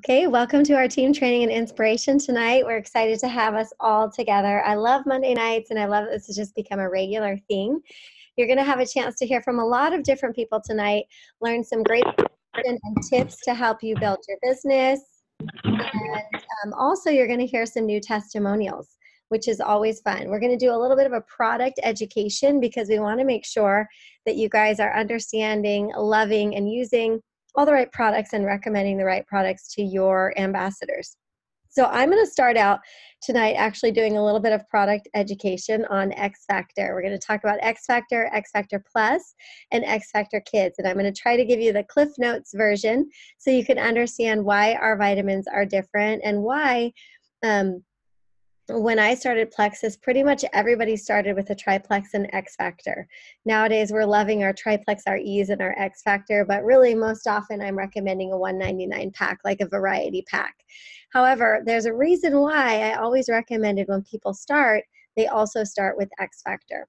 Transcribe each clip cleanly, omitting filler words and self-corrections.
Okay, welcome to our team training and inspiration tonight. We're excited to have us all together. I love Monday nights and I love this has just become a regular thing. You're going to have a chance to hear from a lot of different people tonight, learn some great and tips to help you build your business. And also, you're going to hear some new testimonials, which is always fun. We're going to do a little bit of a product education because we want to make sure that you guys are understanding, loving, and using all the right products and recommending the right products to your ambassadors. So I'm going to start out tonight actually doing a little bit of product education on X Factor. We're going to talk about X Factor, X Factor Plus, and X Factor Kids. And I'm going to try to give you the Cliff Notes version so you can understand why our vitamins are different and why when I started Plexus, pretty much everybody started with a Triplex and X Factor. Nowadays, we're loving our Triplex, our E's, and our X Factor, but really most often I'm recommending a $199 pack, like a variety pack. However, there's a reason why I always recommended when people start, they also start with X Factor.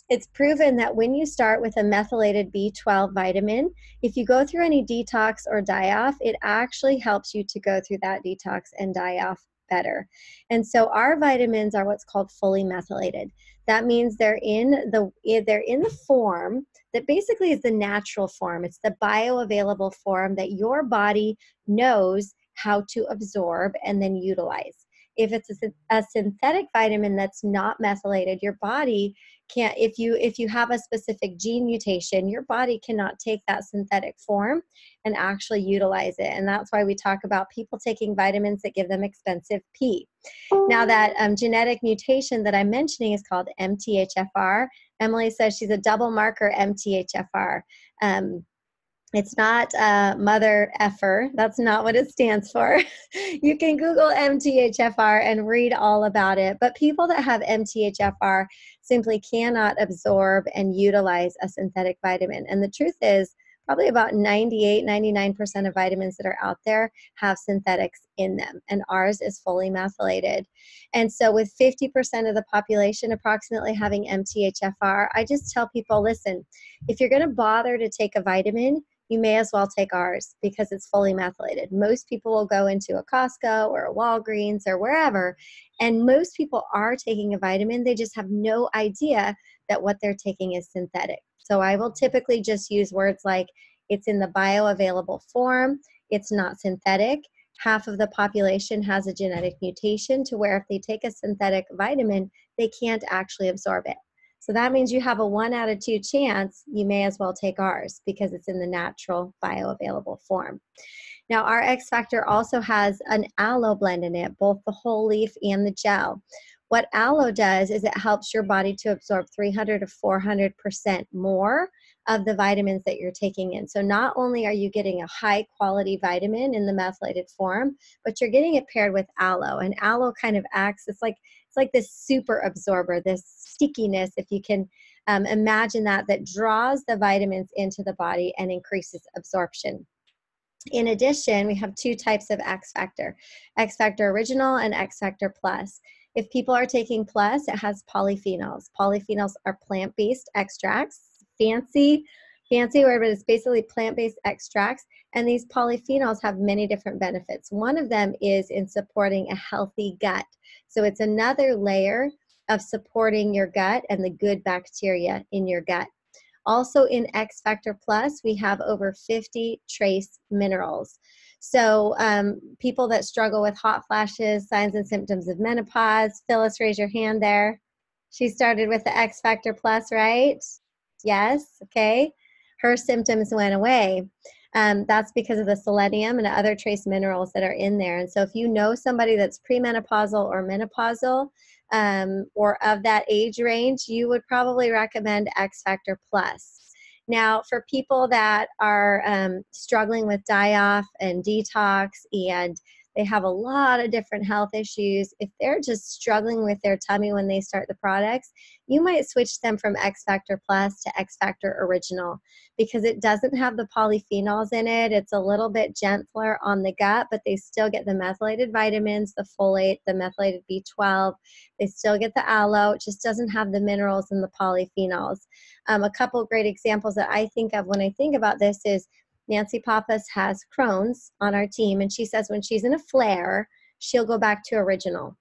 It's proven that when you start with a methylated B12 vitamin, if you go through any detox or die-off, it actually helps you to go through that detox and die-off better. And so our vitamins are what's called fully methylated. That means they're in the form that basically is the natural form. It's the bioavailable form that your body knows how to absorb and then utilize. If it's a synthetic vitamin that's not methylated, your body can't, if you have a specific gene mutation, your body cannot take that synthetic form and actually utilize it. And that's why we talk about people taking vitamins that give them expensive P. Now that genetic mutation that I'm mentioning is called MTHFR. Emily says she's a double marker MTHFR. It's not mother effer. That's not what it stands for. You can Google MTHFR and read all about it. But people that have MTHFR simply cannot absorb and utilize a synthetic vitamin. And the truth is, probably about 98-99% of vitamins that are out there have synthetics in them, and ours is fully methylated. And so with 50% of the population approximately having MTHFR, I just tell people, listen, if you're going to bother to take a vitamin, you may as well take ours because it's fully methylated. Most people will go into a Costco or a Walgreens or wherever, and most people are taking a vitamin. They just have no idea that what they're taking is synthetic. So I will typically just use words like it's in the bioavailable form, it's not synthetic. Half of the population has a genetic mutation to where if they take a synthetic vitamin, they can't actually absorb it. So that means you have a 1 out of 2 chance, you may as well take ours because it's in the natural bioavailable form. Now our X Factor also has an aloe blend in it, both the whole leaf and the gel. What aloe does is it helps your body to absorb 300 to 400% more of the vitamins that you're taking in. So not only are you getting a high quality vitamin in the methylated form, but you're getting it paired with aloe. And aloe kind of acts, it's like this super absorber, this stickiness, if you can imagine that draws the vitamins into the body and increases absorption. In addition, we have 2 types of X Factor Original and X Factor Plus. If people are taking Plus, it has polyphenols. Polyphenols are plant-based extracts. Fancy word, but it's basically plant-based extracts. And these polyphenols have many different benefits. One of them is in supporting a healthy gut. So it's another layer of supporting your gut and the good bacteria in your gut. Also in X Factor Plus, we have over 50 trace minerals. So people that struggle with hot flashes, signs and symptoms of menopause, Phyllis, raise your hand there. She started with the X Factor Plus, right? Yes, okay. Her symptoms went away. That's because of the selenium and other trace minerals that are in there. And so if you know somebody that's premenopausal or menopausal, or of that age range, you would probably recommend X Factor Plus. Now, for people that are struggling with die-off and detox and they have a lot of different health issues, if they're just struggling with their tummy when they start the products, you might switch them from X Factor Plus to X Factor Original because it doesn't have the polyphenols in it. It's a little bit gentler on the gut, but they still get the methylated vitamins, the folate, the methylated B12. They still get the aloe. It just doesn't have the minerals and the polyphenols. A couple great examples that I think of when I think about this is Nancy Pappas has Crohn's on our team, and she says when she's in a flare, she'll go back to original.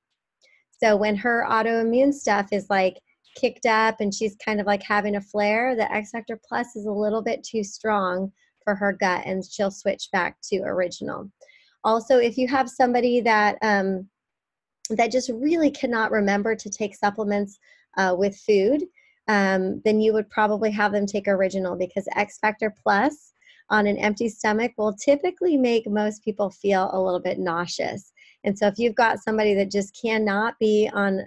So when her autoimmune stuff is like kicked up and she's kind of like having a flare, the X Factor Plus is a little bit too strong for her gut, and she'll switch back to original. Also, if you have somebody that that just really cannot remember to take supplements with food, then you would probably have them take original, because X Factor Plus on an empty stomach will typically make most people feel a little bit nauseous. And so if you've got somebody that just cannot be on,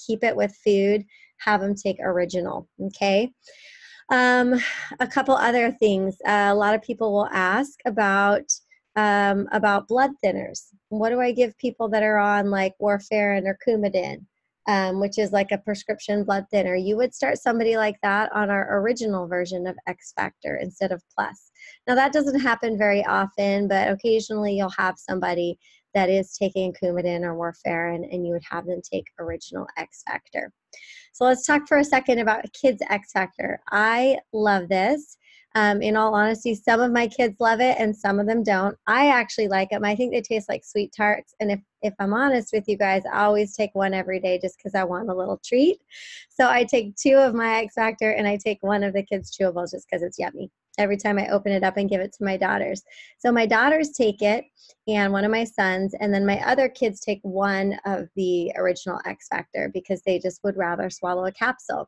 keep it with food, have them take original, okay? A couple other things. A lot of people will ask about blood thinners. What do I give people that are on like warfarin or Coumadin, which is like a prescription blood thinner? You would start somebody like that on our original version of X Factor instead of Plus. Now that doesn't happen very often, but occasionally you'll have somebody that is taking Coumadin or warfarin, and you would have them take original X Factor. So let's talk for a second about kids X Factor. I love this. In all honesty, some of my kids love it and some of them don't. I actually like them. I think they taste like sweet tarts. And if I'm honest with you guys, I always take one every day just because I want a little treat. So I take 2 of my X Factor and I take 1 of the kids' chewables just because it's yummy every time I open it up and give it to my daughters. So my daughters take it, and 1 of my sons, and then my other kids take 1 of the original X Factor because they just would rather swallow a capsule.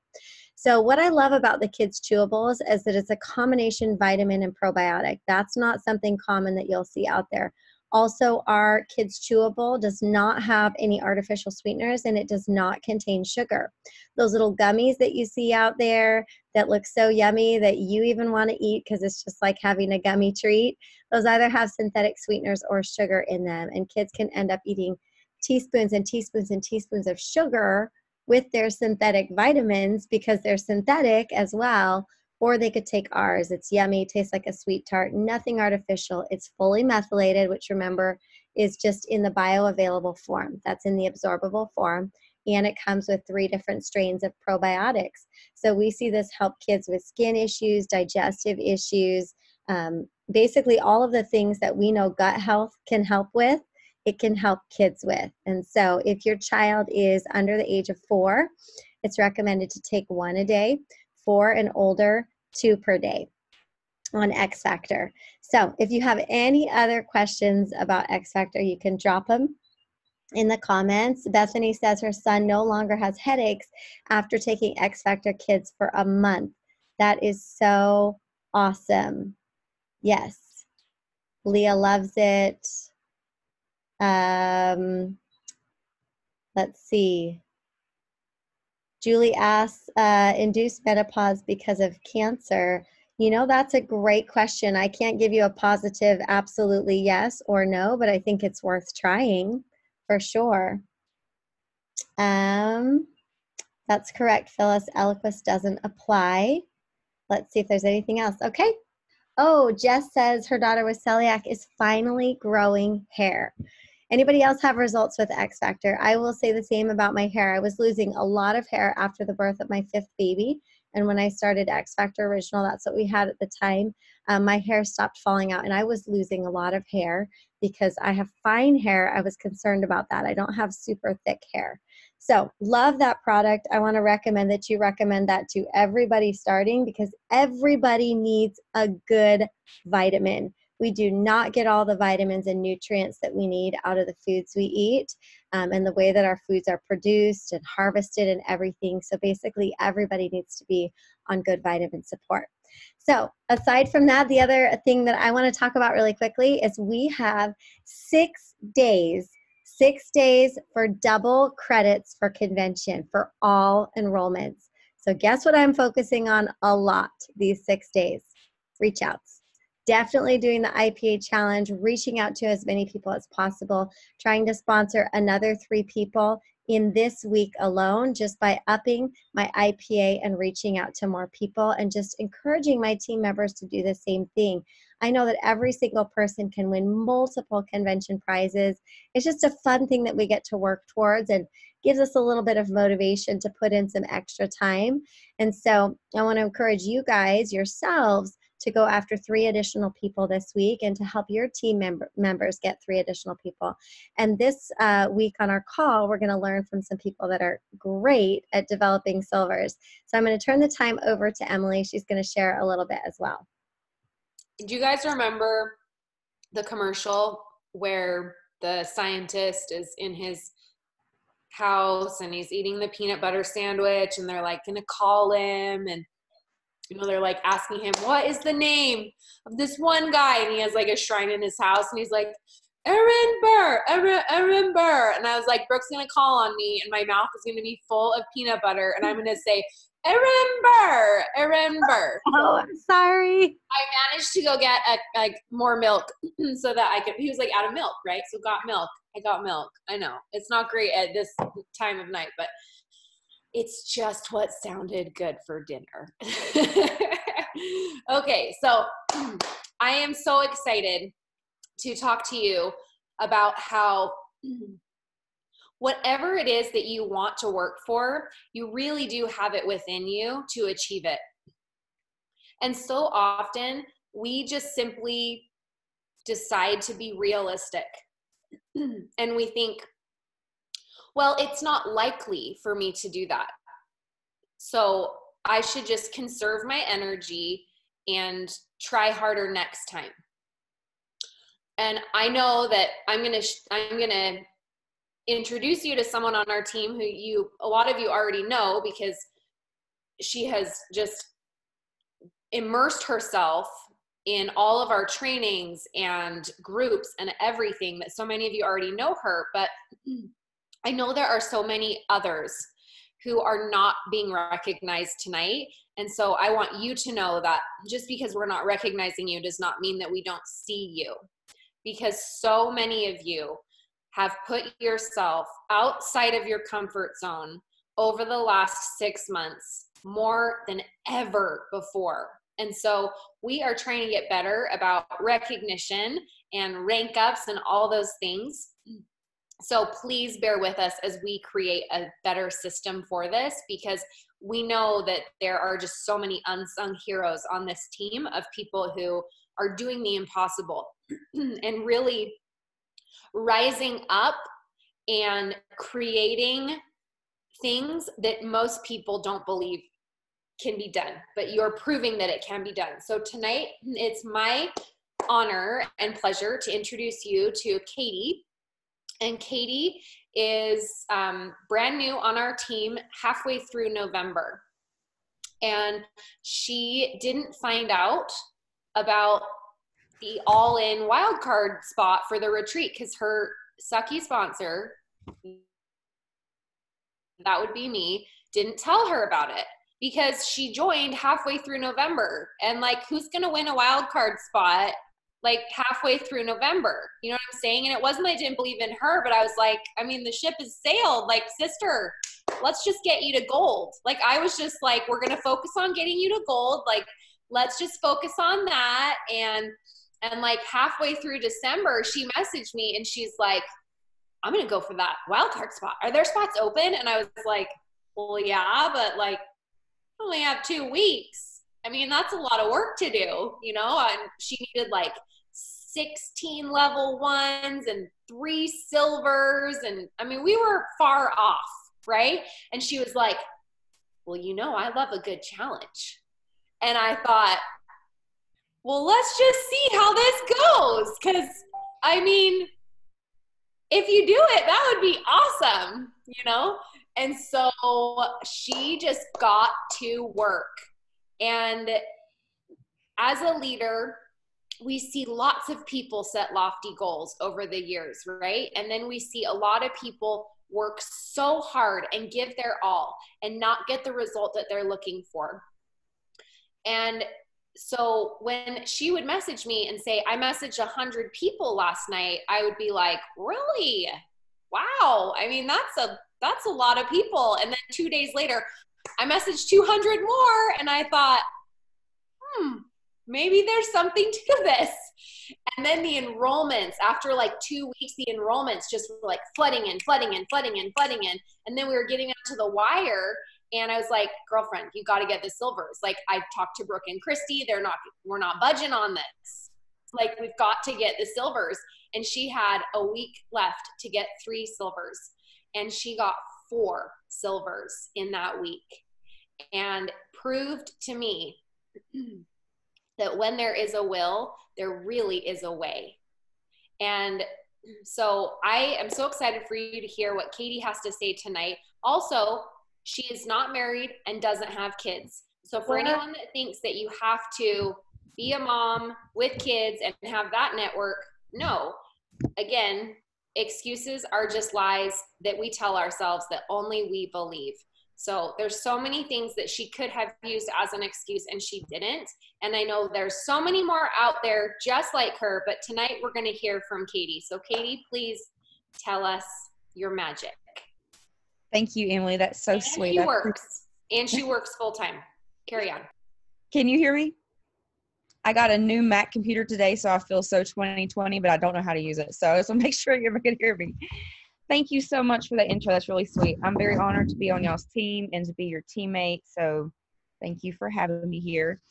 So what I love about the kids' chewables is that it's a combination vitamin and probiotic. That's not something common that you'll see out there. Also, our kids' chewable does not have any artificial sweeteners, and it does not contain sugar. Those little gummies that you see out there that look so yummy that you even want to eat because it's just like having a gummy treat, those either have synthetic sweeteners or sugar in them, and kids can end up eating teaspoons and teaspoons and teaspoons of sugar with their synthetic vitamins because they're synthetic as well. Or they could take ours. It's yummy, tastes like a sweet tart, nothing artificial. It's fully methylated, which remember is just in the bioavailable form. That's in the absorbable form. And it comes with 3 different strains of probiotics. So we see this help kids with skin issues, digestive issues, basically all of the things that we know gut health can help with, it can help kids with. And so if your child is under the age of 4, it's recommended to take 1 a day. 4 and older, 2 per day on X Factor. So if you have any other questions about X Factor, you can drop them in the comments. Bethany says her son no longer has headaches after taking X Factor Kids for a month. That is so awesome. Yes. Leah loves it. Let's see. Julie asks, induced menopause because of cancer. That's a great question. I can't give you a positive, absolutely yes or no, but I think it's worth trying for sure. That's correct, Phyllis. Eliquis doesn't apply. Let's see if there's anything else. Okay. Oh, Jess says her daughter with celiac is finally growing hair. Anybody else have results with X Factor? I will say the same about my hair. I was losing a lot of hair after the birth of my 5th baby. And when I started X Factor Original, that's what we had at the time, my hair stopped falling out and I was losing a lot of hair because I have fine hair. I was concerned about that. I don't have super thick hair. So love that product. I want to recommend that you recommend that to everybody starting because everybody needs a good vitamin. We do not get all the vitamins and nutrients that we need out of the foods we eat and the way that our foods are produced and harvested and everything. So basically, everybody needs to be on good vitamin support. So aside from that, the other thing that I want to talk about really quickly is we have 6 days for double credits for convention for all enrollments. So guess what I'm focusing on a lot these 6 days? Reach outs. Definitely doing the IPA challenge, reaching out to as many people as possible, trying to sponsor another 3 people in this week alone just by upping my IPA and reaching out to more people and just encouraging my team members to do the same thing. I know that every single person can win multiple convention prizes. It's just a fun thing that we get to work towards and gives us a little bit of motivation to put in some extra time. And so I want to encourage you guys yourselves to go after 3 additional people this week and to help your team members get 3 additional people. And this week on our call, we're going to learn from some people that are great at developing silvers. So I'm going to turn the time over to Emily. She's going to share a little bit as well. Do you guys remember the commercial where the scientist is in his house and he's eating the peanut butter sandwich and they're like going to call him and, you know, they're like asking him, what is the name of this one guy? And he has like a shrine in his house and he's like, Aaron Burr, Aaron Burr. And I was like, Brooke's going to call on me and my mouth is going to be full of peanut butter and I'm going to say, Aaron Burr, Aaron Burr. Oh, I'm sorry. I managed to go get more milk so that I could, he was like out of milk, right? So got milk. I got milk. I know it's not great at this time of night, but it's just what sounded good for dinner. Okay. So I am so excited to talk to you about how whatever it is that you want to work for, you really do have it within you to achieve it. And so often we just simply decide to be realistic. And we think, well, it's not likely for me to do that. So I should just conserve my energy and try harder next time. And I know that I'm going to introduce you to someone on our team who a lot of you already know because she has just immersed herself in all of our trainings and groups and everything that so many of you already know her. But I know there are so many others who are not being recognized tonight. And so I want you to know that just because we're not recognizing you does not mean that we don't see you, because so many of you have put yourself outside of your comfort zone over the last 6 months more than ever before. And so we are trying to get better about recognition and rank ups and all those things. So please bear with us as we create a better system for this, because we know that there are just so many unsung heroes on this team of people who are doing the impossible and really rising up and creating things that most people don't believe can be done, but you're proving that it can be done. So tonight, it's my honor and pleasure to introduce you to Katie. And Katie is brand new on our team halfway through November. And she didn't find out about the all-in wildcard spot for the retreat because her sucky sponsor, that would be me, didn't tell her about it because she joined halfway through November. And like, who's going to win a wildcard spot like halfway through November? You know what I'm saying? And it wasn't I didn't believe in her, but I was like, I mean, the ship has sailed. Like, sister, let's just get you to gold. Like, I was just like, we're going to focus on getting you to gold. Like, let's just focus on that. And like halfway through December, she messaged me and she's like, I'm going to go for that wildcard spot. Are there spots open? And I was like, well, yeah, but like, I only have 2 weeks. I mean, that's a lot of work to do, you know? And she needed like 16 level 1s and 3 silvers. And I mean, we were far off, right? And she was like, well, you know, I love a good challenge. And I thought, well, let's just see how this goes. Because, I mean, if you do it, that would be awesome, you know? And so she just got to work. And as a leader, we see lots of people set lofty goals over the years, right? And then we see a lot of people work so hard and give their all and not get the result that they're looking for. And so when she would message me and say, I messaged 100 people last night, I would be like, really? Wow. I mean, that's a lot of people. And then 2 days later, I messaged 200 more and I thought, maybe there's something to this. And then the enrollments, after like 2 weeks, the enrollments just were like flooding in. And then we were getting up to the wire And I was like, girlfriend, you got to get the silvers. Like, I talked to Brooke and Christy. We're not budging on this. Like, we've got to get the silvers. And she had a week left to get 3 silvers. And she got 4 silvers in that week, and proved to me that when there is a will, there really is a way. And so I am so excited for you to hear what Katie has to say tonight. Also, she is not married and doesn't have kids. So for anyone that thinks that you have to be a mom with kids and have that network, no. Again, excuses are just lies that we tell ourselves that only we believe. So there's so many things that she could have used as an excuse and she didn't. And I know there's so many more out there just like her, but tonight we're going to hear from Katie. So Katie, please tell us your magic. Thank you, Emily. That's so sweet. She works full time. Carry on. Can you hear me? I got a new Mac computer today, so I feel so 2020, but I don't know how to use it. So I just want to make sure you can hear me. Thank you so much for that intro. That's really sweet. I'm very honored to be on y'all's team and to be your teammate. So thank you for having me here.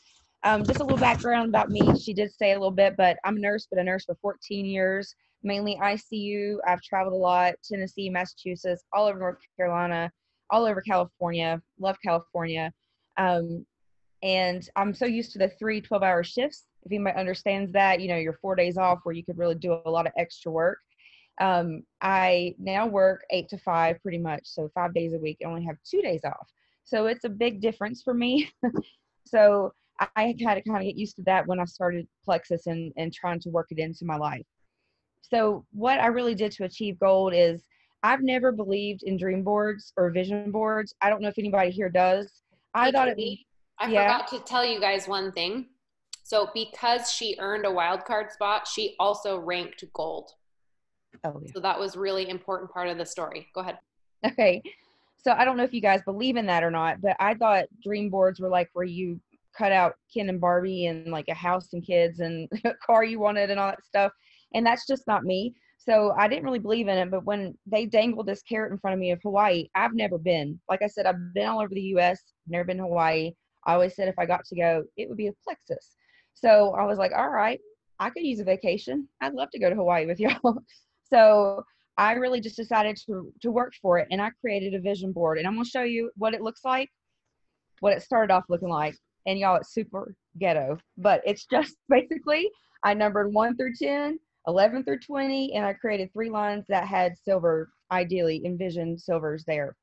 Just a little background about me. She did say a little bit, but I'm a nurse for 14 years, mainly ICU. I've traveled a lot, Tennessee, Massachusetts, all over North Carolina, all over California. Love California. And I'm so used to the 3 12-hour shifts. If anybody understands that, you're 4 days off where you could really do a lot of extra work. I now work 8 to 5 pretty much. So 5 days a week, I only have 2 days off. So it's a big difference for me. So I had to kind of get used to that when I started Plexus and trying to work it into my life. So what I really did to achieve gold is I've never believed in dream boards or vision boards. I don't know if anybody here does. I forgot to tell you guys one thing. So because she earned a wild card spot, she also ranked gold. Oh, yeah. So that was really important part of the story. Go ahead. Okay. So I don't know if you guys believe in that or not, but I thought dream boards were like where you cut out Ken and Barbie and like a house and kids and a car you wanted and all that stuff. And that's just not me. So I didn't really believe in it. But when they dangled this carrot in front of me of Hawaii, I've never been. Like I said, I've been all over the U.S., never been to Hawaii. I always said if I got to go, it would be a Plexus. So I was like, all right, I could use a vacation. I'd love to go to Hawaii with y'all. So I really just decided to work for it. And I created a vision board. And I'm going to show you what it looks like, what it started off looking like. And y'all, it's super ghetto. But it's just basically, I numbered 1 through 10, 11 through 20, and I created 3 lines that had silver, ideally envisioned silvers there.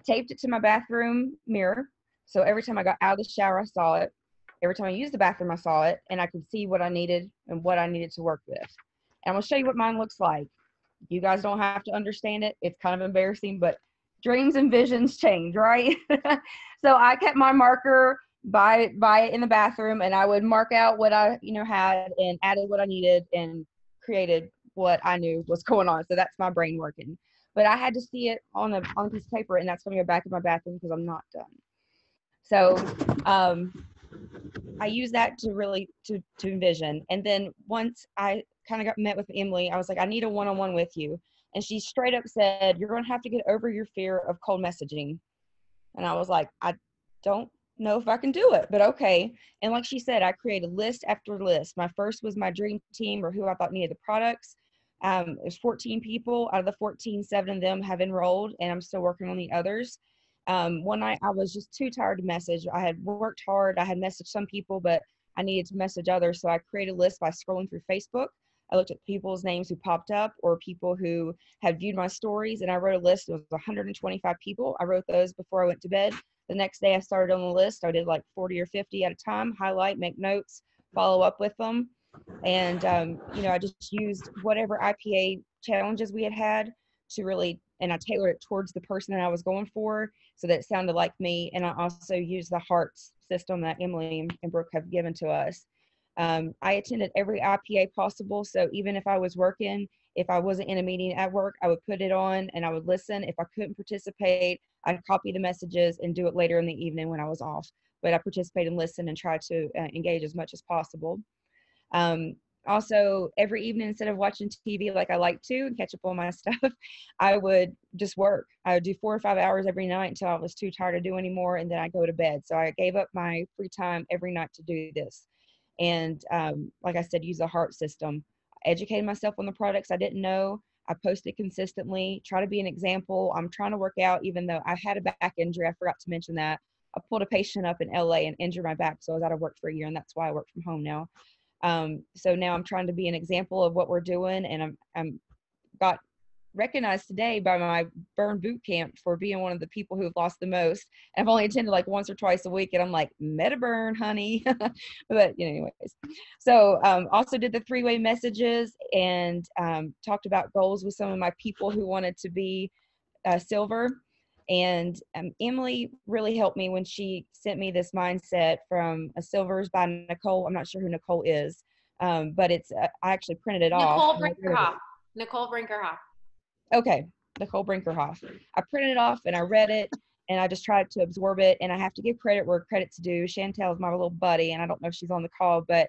Taped it to my bathroom mirror. So every time I got out of the shower, I saw it. Every time I used the bathroom, I saw it, and I could see what I needed and what I needed to work with. And I'm going to show you what mine looks like. You guys don't have to understand it. It's kind of embarrassing, but dreams and visions change, right? So I kept my marker by it in the bathroom, and I would mark out what I, had and added what I needed and created what I knew was going on. So that's my brain working. But I had to see it on a piece of paper, and that's going to go back in my bathroom because I'm not done. So I use that to really to envision. And then once I kind of got met with Emily, I was like, I need a one-on-one with you. And she straight up said, you're going to have to get over your fear of cold messaging. And I was like, I don't know if I can do it, but okay. And like she said, I created list after list. My first was my dream team, or who I thought needed the products. There's 14 people. Out of the 14, 7 of them have enrolled, and I'm still working on the others. One night I was just too tired to message. I had worked hard. I had messaged some people, but I needed to message others. So I created a list by scrolling through Facebook. I looked at people's names who popped up or people who had viewed my stories, and I wrote a list. It was 125 people. I wrote those before I went to bed. The next day I started on the list. I did like 40 or 50 at a time, highlight, make notes, follow up with them. And, I just used whatever IPA challenges we had to really, and I tailored it towards the person that I was going for so that it sounded like me. And I also used the hearts system that Emily and Brooke have given to us. I attended every IPA possible. So even if I was working, if I wasn't in a meeting at work, I would put it on and I would listen. If I couldn't participate, I'd copy the messages and do it later in the evening when I was off. But I participate and listen and try to engage as much as possible. Also, every evening, instead of watching TV like I like to and catch up on my stuff, I would just work. I would do 4 or 5 hours every night until I was too tired to do anymore, and then I go to bed. So I gave up my free time every night to do this. And like I said, use a heart system. I educated myself on the products I didn't know. I posted consistently, try to be an example. I'm trying to work out, even though I had a back injury. I forgot to mention that. I pulled a patient up in LA and injured my back, so I was out of work for a year, and that's why I work from home now. So now I'm trying to be an example of what we're doing, and I'm got recognized today by my burn boot camp for being one of the people who've lost the most. I've only attended like once or twice a week, and I'm like, meta burn, honey. But anyways, so also did the 3-way messages and talked about goals with some of my people who wanted to be silver. And Emily really helped me when she sent me this mindset from a Silvers by Nicole. I'm not sure who Nicole is, but it's I actually printed it off. Nicole Brinkerhoff. Nicole Brinkerhoff. Okay, Nicole Brinkerhoff. I printed it off and I read it, and I just tried to absorb it. And I have to give credit where credit's due. Chantel is my little buddy, and I don't know if she's on the call, but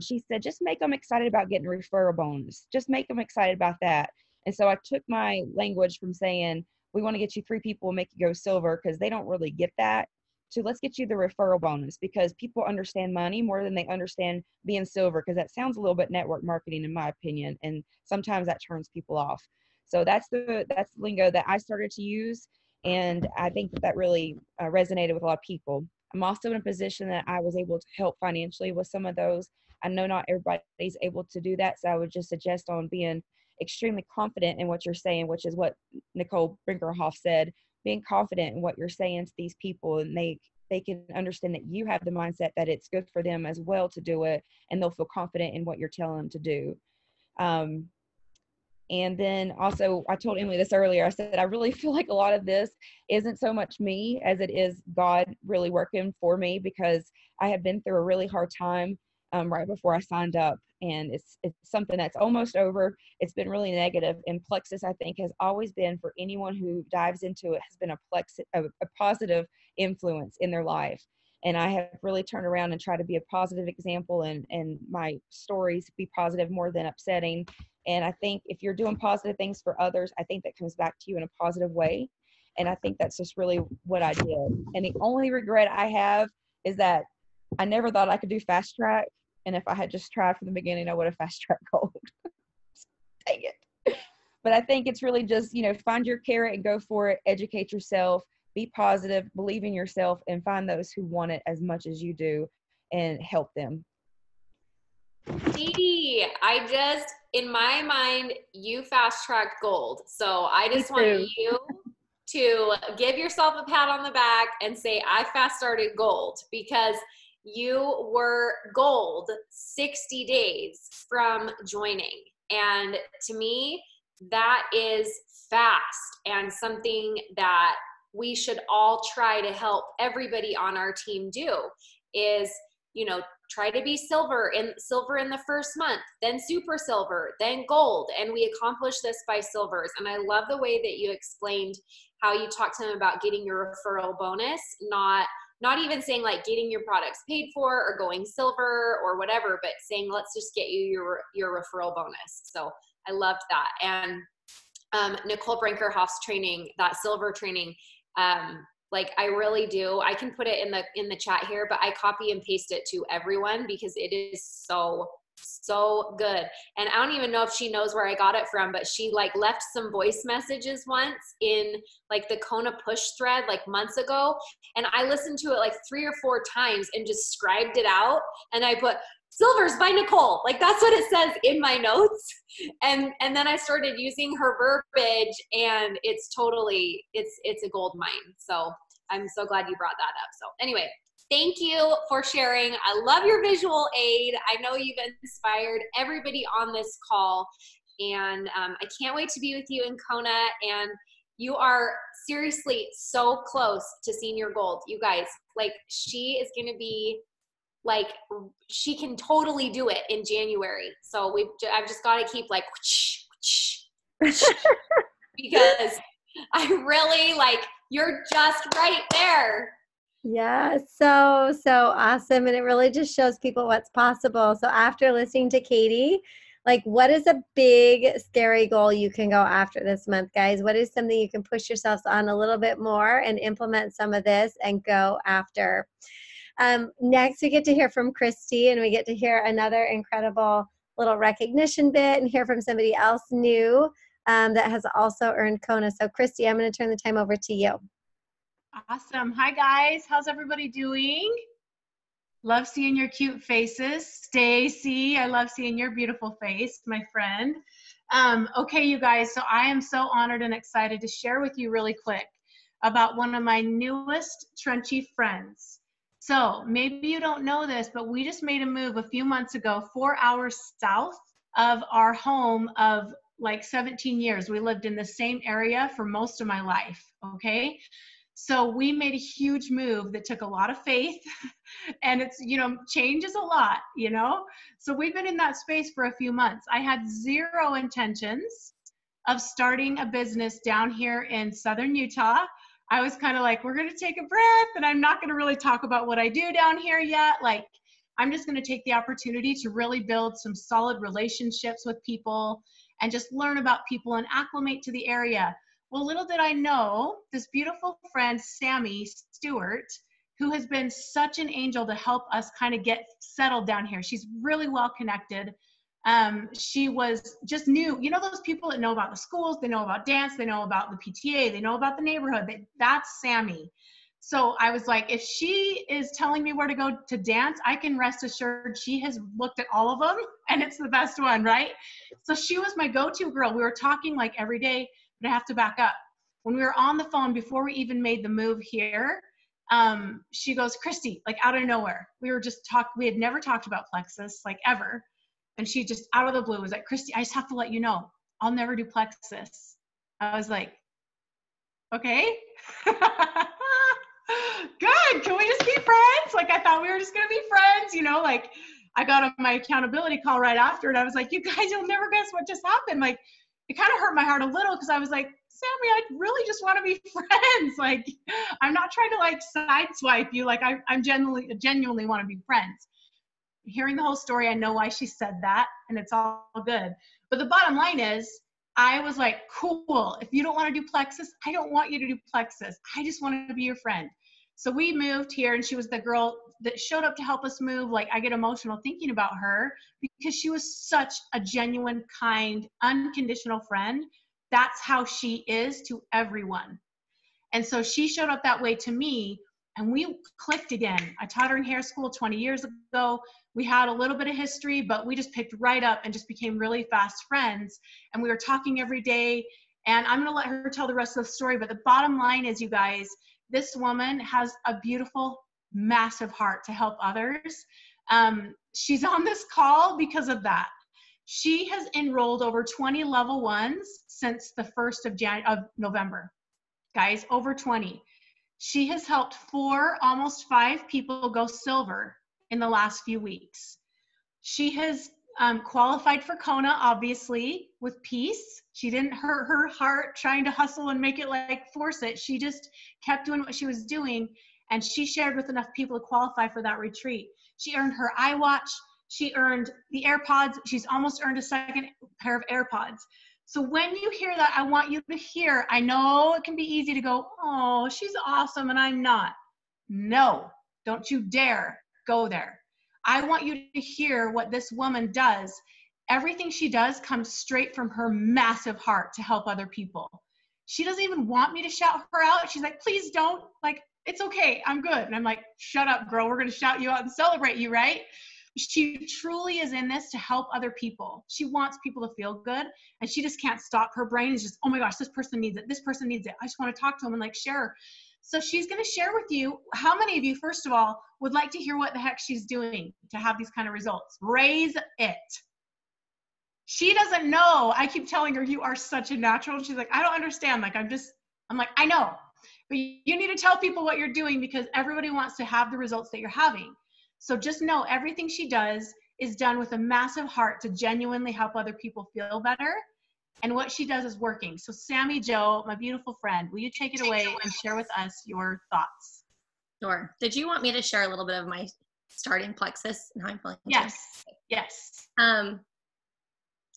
she said, just make them excited about getting a referral bonus. Just make them excited about that. And so I took my language from saying, we want to get you 3 people and make you go silver, because they don't really get that, to let's get you the referral bonus, because people understand money more than they understand being silver, because that sounds a little bit network marketing in my opinion, and sometimes that turns people off. So that's the lingo that I started to use, and I think that really resonated with a lot of people. I'm also in a position that I was able to help financially with some of those. I know not everybody's able to do that, so I would just suggest on being extremely confident in what you're saying, which is what Nicole Brinkerhoff said, being confident in what you're saying to these people, and they can understand that you have the mindset that it's good for them as well to do it, and they'll feel confident in what you're telling them to do. And then also, I told Emily this earlier, I said, I really feel like a lot of this isn't so much me as it is God really working for me, because I have been through a really hard time right before I signed up. And it's something that's almost over. It's been really negative. And Plexus, I think, has always been, for anyone who dives into it, has been a positive influence in their life. And I have really turned around and tried to be a positive example, and my stories be positive more than upsetting. And I think if you're doing positive things for others, I think that comes back to you in a positive way. And I think that's just really what I did. And the only regret I have is that I never thought I could do fast track. And if I had just tried from the beginning, I would have fast track gold. Dang it. But I think it's really just, find your carrot and go for it. Educate yourself, be positive, believe in yourself, and find those who want it as much as you do and help them. Katie, in my mind, you fast tracked gold. So I just want you to give yourself a pat on the back and say, I fast started gold, because you were gold 60 days from joining. And to me, that is fast, and something that we should all try to help everybody on our team do is, try to be silver in the first month, then super silver, then gold. And we accomplish this by silvers. And I love the way that you explained how you talked to them about getting your referral bonus, not even saying like getting your products paid for or going silver or whatever, but saying, let's just get you your referral bonus. So I loved that. And Nicole Brinkerhoff's training, that silver training, I really do. I can put it in the chat here, but I copy and paste it to everyone because it is so good. And I don't even know if she knows where I got it from, but she left some voice messages once in the Kona push thread months ago. And I listened to it 3 or 4 times and just scribed it out. And I put Silvers by Nicole. That's what it says in my notes. And then I started using her verbiage, and it's a gold mine. So I'm so glad you brought that up. So anyway, thank you for sharing. I love your visual aid. I know you've inspired everybody on this call, and I can't wait to be with you in Kona. And you are seriously so close to senior gold. You guys, she is going to be she can totally do it in January. So I've just got to keep because I really you're just right there. Yeah, so awesome. And it really just shows people what's possible. So after listening to Katie, like what is a big scary goal you can go after this month, guys? What is something you can push yourselves on a little bit more and implement some of this and go after? Next, we get to hear from Christy, and we get to hear another incredible little recognition bit and hear from somebody else new that has also earned Kona. So Christy, I'm going to turn the time over to you. Awesome. Hi, guys. How's everybody doing? Love seeing your cute faces. Stacy, I love seeing your beautiful face, my friend. Okay, you guys, so I am so honored and excited to share with you really quick about one of my newest Trenchy friends. So maybe you don't know this, but we just made a move a few months ago, 4 hours south of our home of like 17 years. We lived in the same area for most of my life, okay? So we made a huge move that took a lot of faith and it's, you know, change is a lot, you know? So we've been in that space for a few months. I had zero intentions of starting a business down here in Southern Utah. I was kind of like, we're going to take a breath and I'm not going to really talk about what I do down here yet. Like, I'm just going to take the opportunity to really build some solid relationships with people and just learn about people and acclimate to the area. Well, little did I know, this beautiful friend, Sammy Stewart, who has been such an angel to help us kind of get settled down here. She's really well connected. She was just new. You know those people that know about the schools, they know about dance, they know about the PTA, they know about the neighborhood. That's Sammy. So I was like, if she is telling me where to go to dance, I can rest assured she has looked at all of them and it's the best one, right? So she was my go-to girl. We were talking like every day, but I have to back up. When we were on the phone before we even made the move here, she goes, Christy, like out of nowhere. We had never talked about Plexus, like ever. And she just out of the blue was like, Christy, I just have to let you know, I'll never do Plexus. I was like, okay. Good. Can we just be friends? Like I thought we were just going to be friends, you know, like I got on my accountability call right after and I was like, you guys, you'll never guess what just happened. Like it kind of hurt my heart a little because I was like, Sammy, I really just want to be friends. Like, I'm not trying to like sideswipe you. Like I'm genuinely want to be friends. Hearing the whole story, I know why she said that and it's all good. But the bottom line is I was like, cool. If you don't want to do Plexus, I don't want you to do Plexus. I just want to be your friend. So we moved here and she was the girl that showed up to help us move. Like I get emotional thinking about her because she was such a genuine, kind, unconditional friend. That's how she is to everyone. And so she showed up that way to me and we clicked again. I taught her in hair school 20 years ago. We had a little bit of history, but we just picked right up and just became really fast friends. And we were talking every day. And I'm going to let her tell the rest of the story. But the bottom line is, you guys, this woman has a beautiful, massive heart to help others. She's on this call because of that. She has enrolled over 20 level ones since the 1st of November. Guys, over 20. She has helped 4, almost 5 people go silver in the last few weeks. She has qualified for Kona, obviously, with peace. She didn't hurt her heart trying to hustle and make it like force it. She just kept doing what she was doing. And she shared with enough people to qualify for that retreat. She earned her iWatch. She earned the AirPods. She's almost earned a second pair of AirPods. So when you hear that, I want you to hear, I know it can be easy to go, oh, she's awesome and I'm not. No, don't you dare go there. I want you to hear what this woman does. Everything she does comes straight from her massive heart to help other people. She doesn't even want me to shout her out. She's like, please don't. Like, it's okay. I'm good. And I'm like, shut up, girl. We're going to shout you out and celebrate you, right? She truly is in this to help other people. She wants people to feel good and she just can't stop. Her brain is just, oh my gosh, this person needs it. This person needs it. I just want to talk to them and like share. So she's going to share with you, how many of you, first of all, would like to hear what the heck she's doing to have these kind of results? Raise it. She doesn't know. I keep telling her, you are such a natural. She's like, I don't understand. Like, I'm like, I know. But you need to tell people what you're doing because everybody wants to have the results that you're having. So just know everything she does is done with a massive heart to genuinely help other people feel better. And what she does is working. So Sammy Jo, my beautiful friend, will you take it away and share with us your thoughts? Sure. Did you want me to share a little bit of my starting plexus and how I'm feeling? Yes. Yes.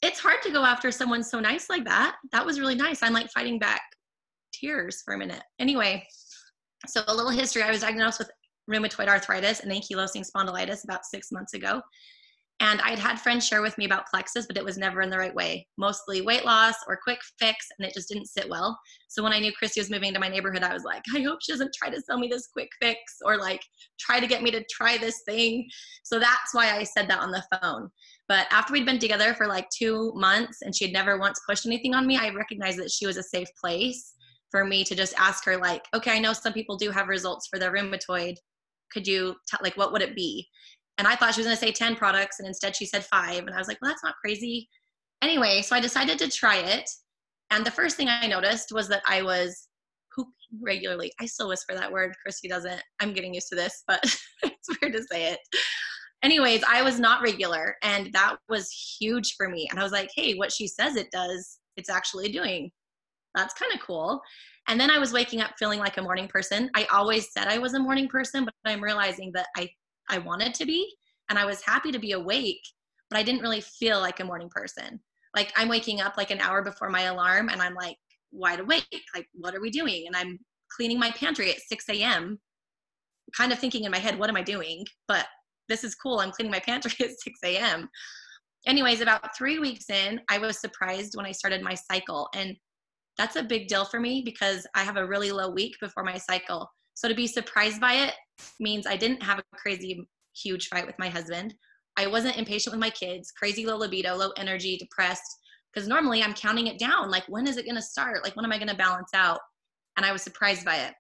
It's hard to go after someone so nice like that. That was really nice. I'm like fighting back tears for a minute. Anyway, so a little history. I was diagnosed with rheumatoid arthritis and ankylosing spondylitis about 6 months ago. And I'd had friends share with me about plexus, but it was never in the right way. Mostly weight loss or quick fix, and it just didn't sit well. So when I knew Christy was moving to my neighborhood, I was like, I hope she doesn't try to sell me this quick fix or like try to get me to try this thing. So that's why I said that on the phone. But after we'd been together for like 2 months and she had never once pushed anything on me, I recognized that she was a safe place for me to just ask her like, okay, I know some people do have results for their rheumatoid. Could you tell, like, what would it be? And I thought she was going to say 10 products, and instead she said 5. And I was like, well, that's not crazy. Anyway, so I decided to try it. And the first thing I noticed was that I was pooping regularly. I still whisper that word. Christy doesn't. I'm getting used to this, but it's weird to say it. Anyways, I was not regular, and that was huge for me. And I was like, hey, what she says it does, it's actually doing. That's kind of cool. And then I was waking up feeling like a morning person. I always said I was a morning person, but I'm realizing that I wanted to be, and I was happy to be awake, but I didn't really feel like a morning person. Like I'm waking up like an hour before my alarm and I'm like wide awake. Like, what are we doing? And I'm cleaning my pantry at 6 a.m. kind of thinking in my head, what am I doing? But this is cool. I'm cleaning my pantry at 6 a.m. Anyways, about 3 weeks in, I was surprised when I started my cycle. And that's a big deal for me because I have a really low week before my cycle. So to be surprised by it means I didn't have a crazy, huge fight with my husband. I wasn't impatient with my kids, crazy low libido, low energy, depressed. Because normally I'm counting it down. Like, when is it going to start? Like, when am I going to balance out? And I was surprised by it.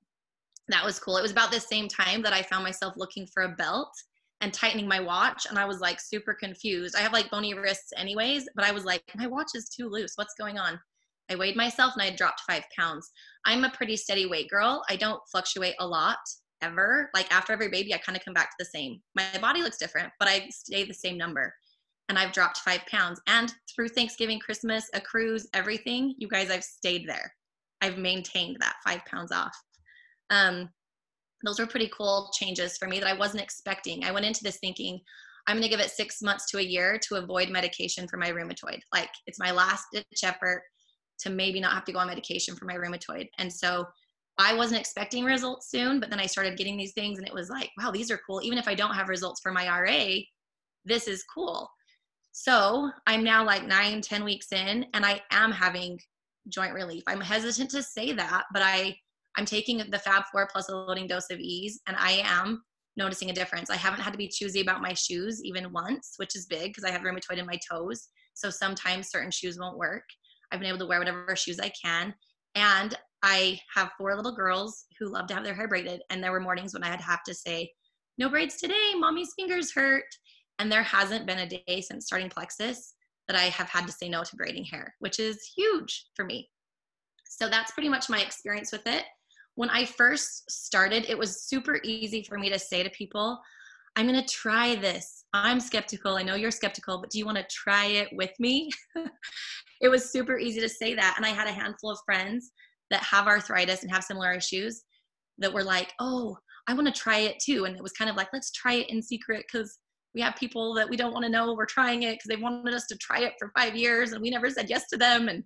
That was cool. It was about the same time that I found myself looking for a belt and tightening my watch. And I was like super confused. I have like bony wrists anyways, but I was like, my watch is too loose. What's going on? I weighed myself and I dropped 5 pounds. I'm a pretty steady weight girl. I don't fluctuate a lot ever. Like after every baby, I kind of come back to the same. My body looks different, but I stay the same number. And I've dropped 5 pounds. And through Thanksgiving, Christmas, a cruise, everything, you guys, I've stayed there. I've maintained that 5 pounds off. Those were pretty cool changes for me that I wasn't expecting. I went into this thinking, I'm going to give it 6 months to a year to avoid medication for my rheumatoid. Like it's my last ditch effort to maybe not have to go on medication for my rheumatoid. And so I wasn't expecting results soon, but then I started getting these things and it was like, wow, these are cool. Even if I don't have results for my RA, this is cool. So I'm now like 9-10 weeks in and I am having joint relief. I'm hesitant to say that, but I'm taking the Fab 4 plus a loading dose of ease and I am noticing a difference. I haven't had to be choosy about my shoes even once, which is big because I have rheumatoid in my toes. So sometimes certain shoes won't work. I've been able to wear whatever shoes I can. And I have 4 little girls who love to have their hair braided. And there were mornings when I had to have to say, no braids today, mommy's fingers hurt. And there hasn't been a day since starting Plexus that I have had to say no to braiding hair, which is huge for me. So that's pretty much my experience with it. When I first started, it was super easy for me to say to people, I'm going to try this. I'm skeptical. I know you're skeptical, but do you want to try it with me? It was super easy to say that. And I had a handful of friends that have arthritis and have similar issues that were like, oh, I want to try it too. And it was kind of like, let's try it in secret because we have people that we don't want to know we're trying it because they wanted us to try it for 5 years and we never said yes to them. And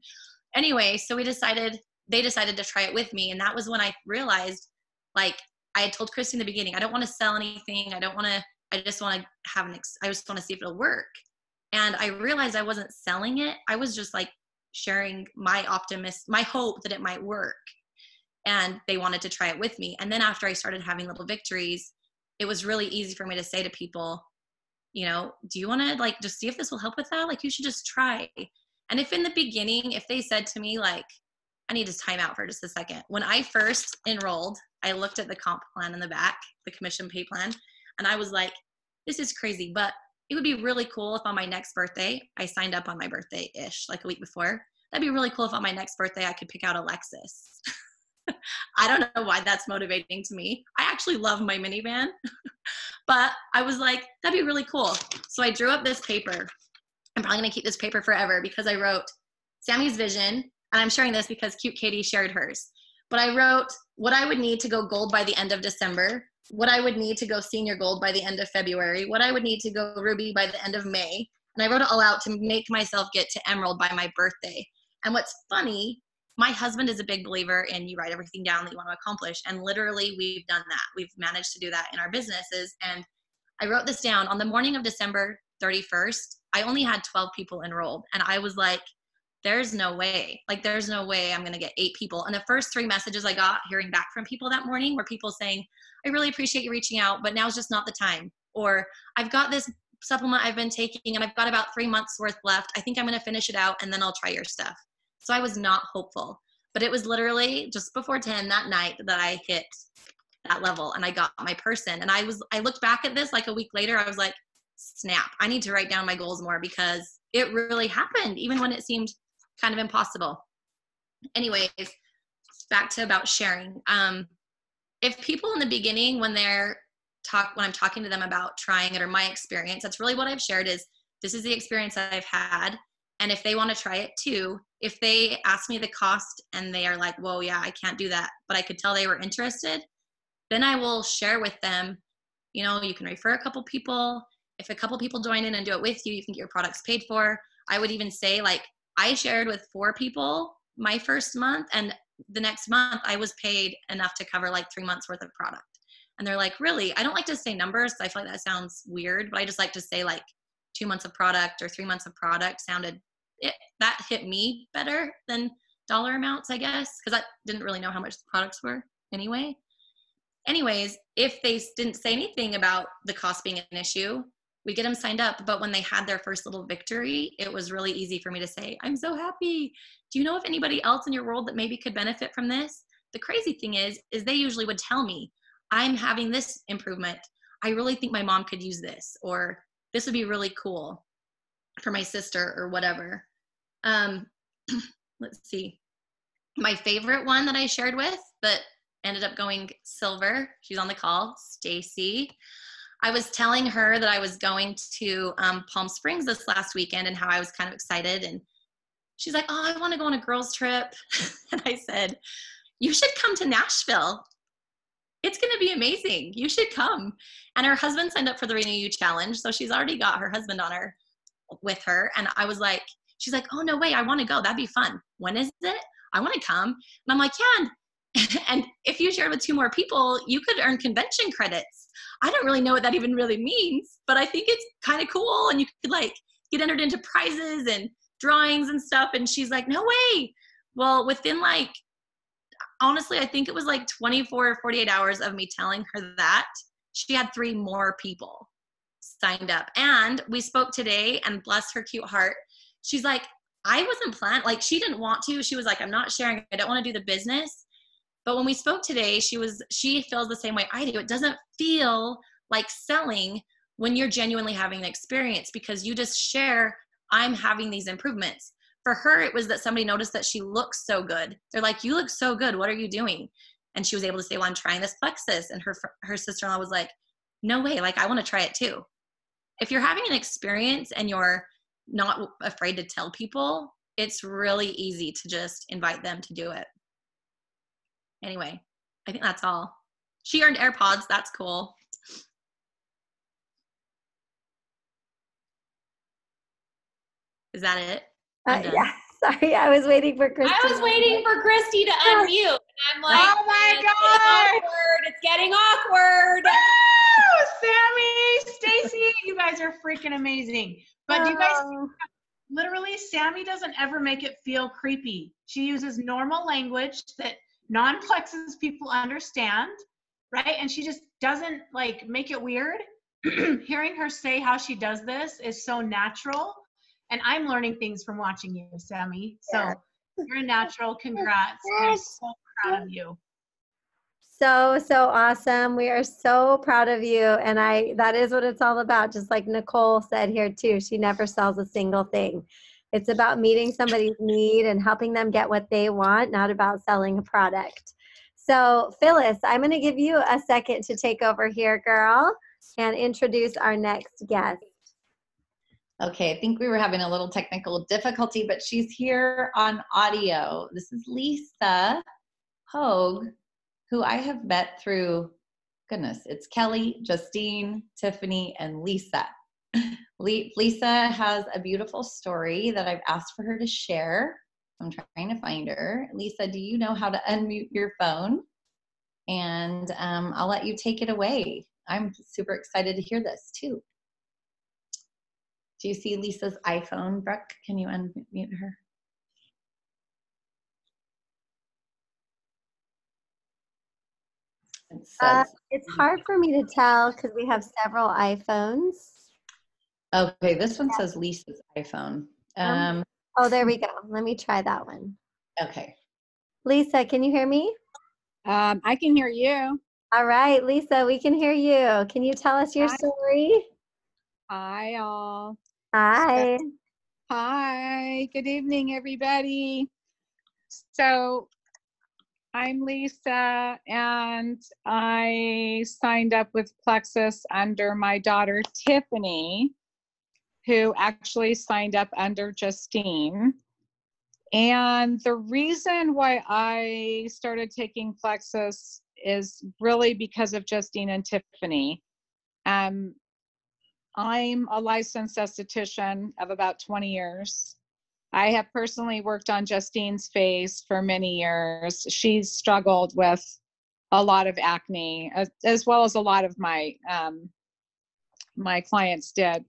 anyway, so they decided to try it with me. And that was when I realized, like, I had told Christy in the beginning, I don't want to sell anything. I just want to I just want to see if it'll work. And I realized I wasn't selling it. I was just like sharing my hope that it might work. And they wanted to try it with me. And then after I started having little victories, it was really easy for me to say to people, you know, do you want to like just see if this will help with that? Like, you should just try. And if in the beginning, if they said to me, like, I need to time out for just a second. When I first enrolled, I looked at the comp plan in the back, the commission pay plan, and I was like, this is crazy, but it would be really cool if on my next birthday, I signed up on my birthday-ish, like a week before. That'd be really cool if on my next birthday, I could pick out a Lexus. I don't know why that's motivating to me. I actually love my minivan, but I was like, that'd be really cool. So I drew up this paper. I'm probably going to keep this paper forever because I wrote Sammy's vision, and I'm sharing this because Cute Katie shared hers. But I wrote what I would need to go gold by the end of December, what I would need to go senior gold by the end of February, what I would need to go ruby by the end of May. And I wrote it all out to make myself get to emerald by my birthday. And what's funny, my husband is a big believer in you write everything down that you want to accomplish. And literally we've done that. We've managed to do that in our businesses. And I wrote this down on the morning of December 31st. I only had 12 people enrolled. And I was like, there's no way. Like, there's no way I'm going to get 8 people. And the first 3 messages I got hearing back from people that morning were people saying, I really appreciate you reaching out, but now's just not the time. Or I've got this supplement I've been taking and I've got about 3 months worth left. I think I'm going to finish it out and then I'll try your stuff. So I was not hopeful, but it was literally just before 10 that night that I hit that level and I got my person. And I looked back at this like a week later, I was like, snap, I need to write down my goals more because it really happened, even when it seemed kind of impossible. Anyways, back to about sharing. If people in the beginning, when I'm talking to them about trying it or my experience, that's really what I've shared is this is the experience that I've had. And if they want to try it too, if they ask me the cost and they are like, whoa, yeah, I can't do that, but I could tell they were interested, then I will share with them, you know, you can refer a couple people. If a couple people join in and do it with you, you can get your products paid for. I would even say, like, I shared with 4 people my first month, and the next month I was paid enough to cover like 3 months worth of product. And they're like, really? I don't like to say numbers. I feel like that sounds weird, but I just like to say like 2 months of product or 3 months of product that hit me better than dollar amounts, I guess, because I didn't really know how much the products were anyway. Anyways, if they didn't say anything about the cost being an issue, we get them signed up. But when they had their first little victory, it was really easy for me to say, I'm so happy. Do you know of anybody else in your world that maybe could benefit from this? The crazy thing is they usually would tell me, I'm having this improvement. I really think my mom could use this, or this would be really cool for my sister or whatever. Let's see. My favorite one that I shared with, but ended up going silver. She's on the call, Stacy. I was telling her that I was going to Palm Springs this last weekend and how I was kind of excited. And she's like, oh, I want to go on a girls trip. And I said, you should come to Nashville. It's going to be amazing. You should come. And her husband signed up for the Renew You Challenge. So she's already got her husband with her. And I was like, she's like, oh, no way. I want to go. That'd be fun. When is it? I want to come. And I'm like, yeah. And if you shared with 2 more people, you could earn convention credits. I don't really know what that even really means, but I think it's kind of cool. And you could like get entered into prizes and drawings and stuff. And she's like, no way. Well, within like, honestly, I think it was like 24 or 48 hours of me telling her that, she had 3 more people signed up. And we spoke today, and bless her cute heart, she's like, I wasn't planning, like she didn't want to. She was like, I'm not sharing. I don't want to do the business. But when we spoke today, she feels the same way I do. It doesn't feel like selling when you're genuinely having an experience, because you just share, I'm having these improvements. For her, it was that somebody noticed that she looks so good. They're like, you look so good. What are you doing? And she was able to say, well, I'm trying this plexus. And her sister-in-law was like, no way. Like, I want to try it too. If you're having an experience and you're not afraid to tell people, it's really easy to just invite them to do it. Anyway, I think that's all. She earned AirPods. That's cool. Is that it? Yeah. Sorry, I was waiting for Christy. I was waiting for Christy to unmute. And I'm like, oh my God. It's getting awkward. Woo! Sammy, Stacy, you guys are freaking amazing. But you guys, literally, Sammy doesn't ever make it feel creepy. She uses normal language that non-plexus people understand, right? And she just doesn't like make it weird. Hearing her say how she does this is so natural. And I'm learning things from watching you, Sammy. So you're a natural. Congrats. I'm so proud of you. So awesome. We are so proud of you. And that is what it's all about. Just like Nicole said here too, she never sells a single thing. It's about meeting somebody's need and helping them get what they want, not about selling a product. So Phyllis, I'm going to give you a second to take over here, girl, and introduce our next guest. Okay, I think we were having a little technical difficulty, but she's here on audio. This is Lisa Hogue, who I have met through goodness, it's Kelly, Justine, Tiffany, and Lisa. Lisa has a beautiful story that I've asked for her to share. I'm trying to find her. Lisa, do you know how to unmute your phone? And I'll let you take it away. I'm super excited to hear this too. Do you see Lisa's iPhone, Brooke? Can you unmute her? It says, it's hard for me to tell because we have several iPhones. okay, this one says Lisa's iPhone. Oh, there we go. Let me try that one. Okay. Lisa, can you hear me? I can hear you. All right, Lisa, we can hear you. Can you tell us your story? Hi, all. Hi. Hi, good evening, everybody. So I'm Lisa, and I signed up with Plexus under my daughter, Tiffany, who actually signed up under Justine. And the reason why I started taking Plexus is really because of Justine and Tiffany. I'm a licensed esthetician of about 20 years. I have personally worked on Justine's face for many years. She's struggled with a lot of acne, as well as a lot of my my clients did.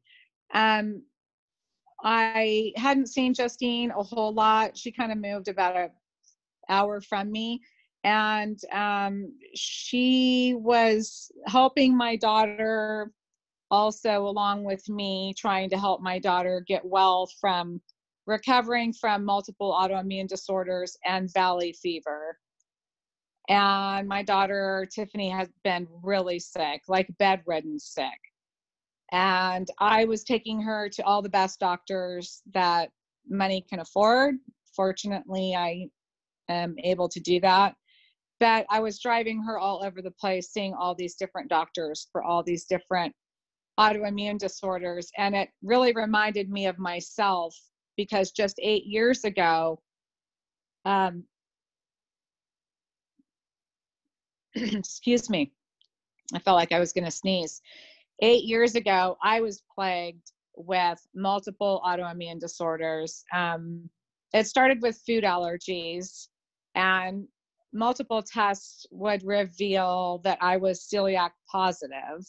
I hadn't seen Justine a whole lot. She kind of moved about an hour from me. And she was helping my daughter also, along with me, trying to help my daughter get well from recovering from multiple autoimmune disorders and valley fever. And my daughter, Tiffany, has been really sick, like bedridden sick. And I was taking her to all the best doctors that money can afford. Fortunately, I am able to do that. But I was driving her all over the place, seeing all these different doctors for all these different autoimmune disorders. And it really reminded me of myself, because just 8 years ago, excuse me, I felt like I was going to sneeze. 8 years ago, I was plagued with multiple autoimmune disorders. It started with food allergies, and multiple tests would reveal that I was celiac positive.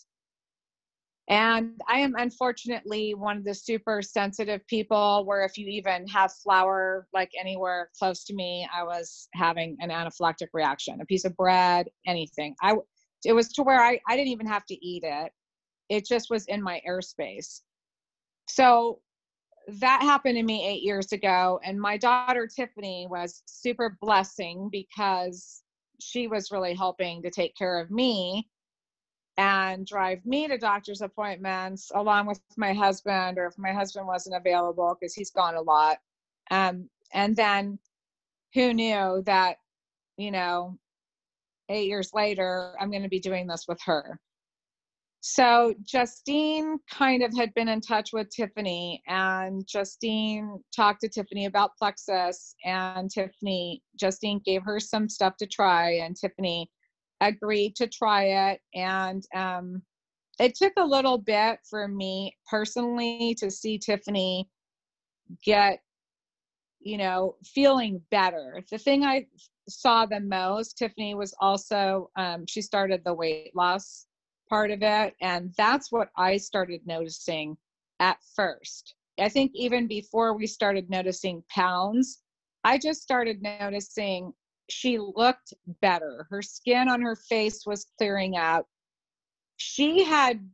And I am unfortunately one of the super sensitive people where if you even have flour like anywhere close to me, I was having an anaphylactic reaction. A piece of bread, anything. It was to where I didn't even have to eat it. It just was in my airspace. So that happened to me 8 years ago. And my daughter, Tiffany, was super blessing because she was really helping to take care of me and drive me to doctor's appointments along with my husband, or if my husband wasn't available, because he's gone a lot. And then who knew that, 8 years later, I'm going to be doing this with her. So Justine kind of had been in touch with Tiffany, and Justine talked to Tiffany about Plexus, and Justine gave her some stuff to try, and Tiffany agreed to try it. And it took a little bit for me personally to see Tiffany get, feeling better. The thing I saw the most, Tiffany was also, she started the weight loss part of it. And that's what I started noticing at first. I think even before we started noticing pounds, I just started noticing she looked better. Her skin on her face was clearing up. She had,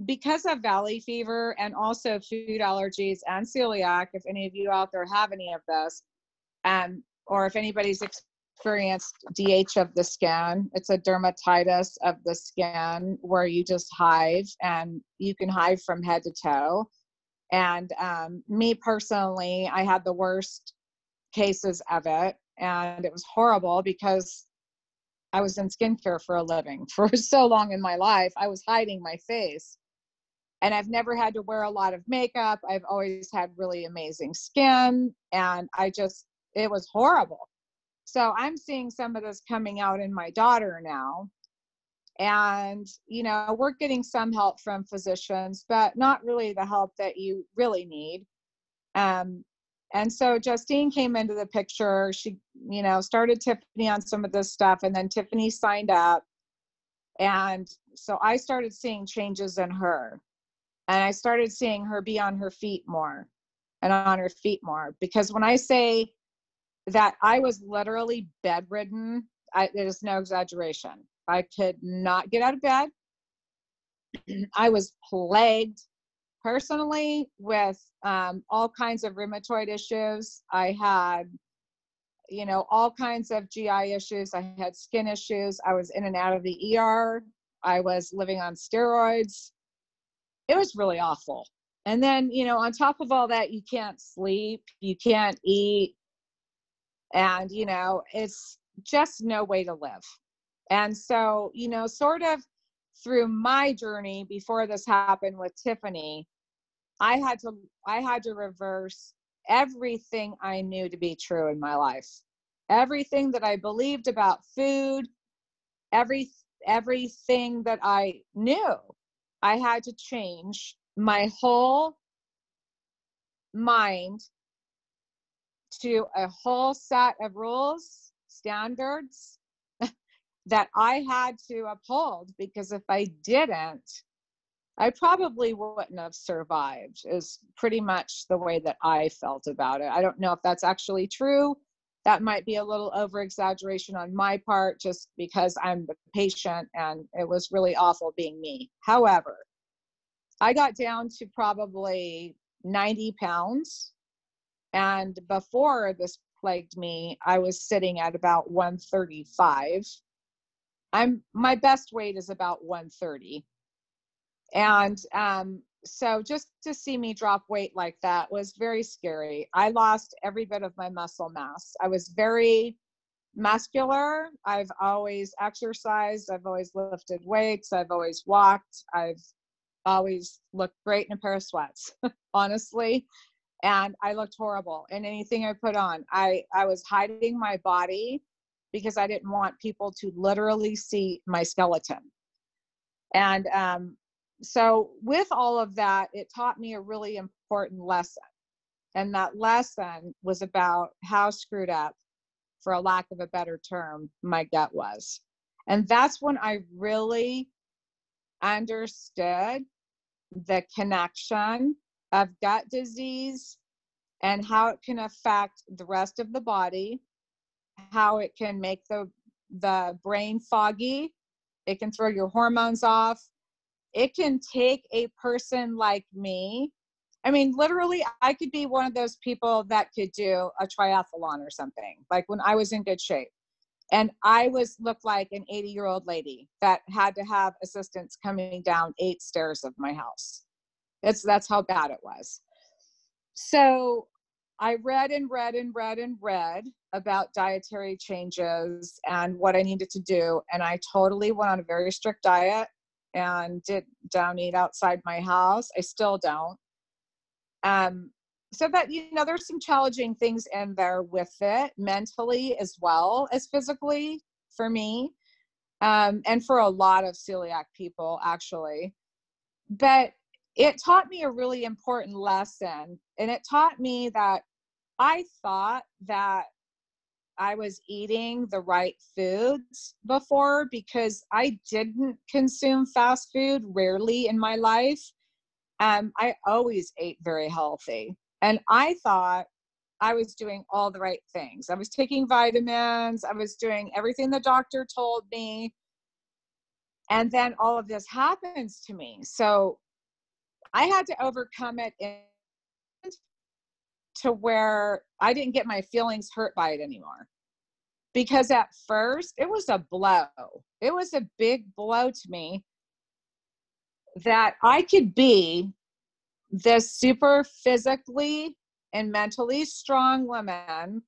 because of valley fever and also food allergies and celiac, if any of you out there have any of this, or if anybody's experienced DH of the skin, it's a dermatitis of the skin where you just hive, and you can hive from head to toe. And me personally, I had the worst cases of it, and it was horrible because I was in skincare for a living. For so long in my life, I was hiding my face. And I've never had to wear a lot of makeup. I've always had really amazing skin, and it was horrible. So I'm seeing some of this coming out in my daughter now. And, you know, we're getting some help from physicians, but not really the help that you really need. And so Justine came into the picture. She, you know, started Tiffany on some of this stuff, and then Tiffany signed up. And so I started seeing changes in her, and I started seeing her be on her feet more and on her feet more. Because when I say that I was literally bedridden, it is no exaggeration. I could not get out of bed. I was plagued personally with all kinds of rheumatoid issues. I had, you know, all kinds of GI issues. I had skin issues. I was in and out of the ER. I was living on steroids. It was really awful. And then, you know, on top of all that, you can't sleep, you can't eat, and, you know, it's just no way to live. And so, you know, sort of through my journey before this happened with Tiffany, I had to reverse everything I knew to be true in my life. Everything that I believed about food, everything that I knew. I had to change my whole mind to a whole set of rules, standards that I had to uphold, because if I didn't, I probably wouldn't have survived, is pretty much the way that I felt about it. I don't know if that's actually true. That might be a little over exaggeration on my part, just because I'm the patient and it was really awful being me. However, I got down to probably 90 pounds. And before this plagued me, I was sitting at about 135. My best weight is about 130. And so just to see me drop weight like that was very scary. I lost every bit of my muscle mass. I was very muscular. I've always exercised. I've always lifted weights. I've always walked. I've always looked great in a pair of sweats, honestly. And I looked horrible in anything I put on. I was hiding my body because I didn't want people to literally see my skeleton. And so with all of that, it taught me a really important lesson. And that lesson was about how screwed up, for a lack of a better term, my gut was. And that's when I really understood the connection of gut disease and how it can affect the rest of the body, how it can make the brain foggy. It can throw your hormones off. It can take a person like me. I mean, literally, I could be one of those people that could do a triathlon or something, like when I was in good shape. And I looked like an 80-year-old lady that had to have assistance coming down 8 stairs of my house. That's how bad it was. So I read and read and read and read about dietary changes and what I needed to do. And I totally went on a very strict diet and don't eat outside my house. I still don't. So that, you know, there's some challenging things in there with it, mentally as well as physically, for me, and for a lot of celiac people, actually. But it taught me a really important lesson. And it taught me that I thought that I was eating the right foods before, because I didn't consume fast food rarely in my life. I always ate very healthy. And I thought I was doing all the right things. I was taking vitamins. I was doing everything the doctor told me. And then all of this happens to me. So I had to overcome it to where I didn't get my feelings hurt by it anymore. Because at first it was a blow. It was a big blow to me that I could be this super physically and mentally strong woman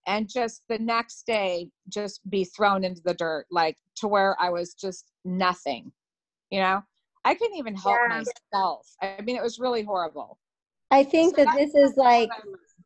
and just the next day just be thrown into the dirt, like to where I was just nothing, you know? I couldn't even help myself. I mean, it was really horrible. I think that this is like,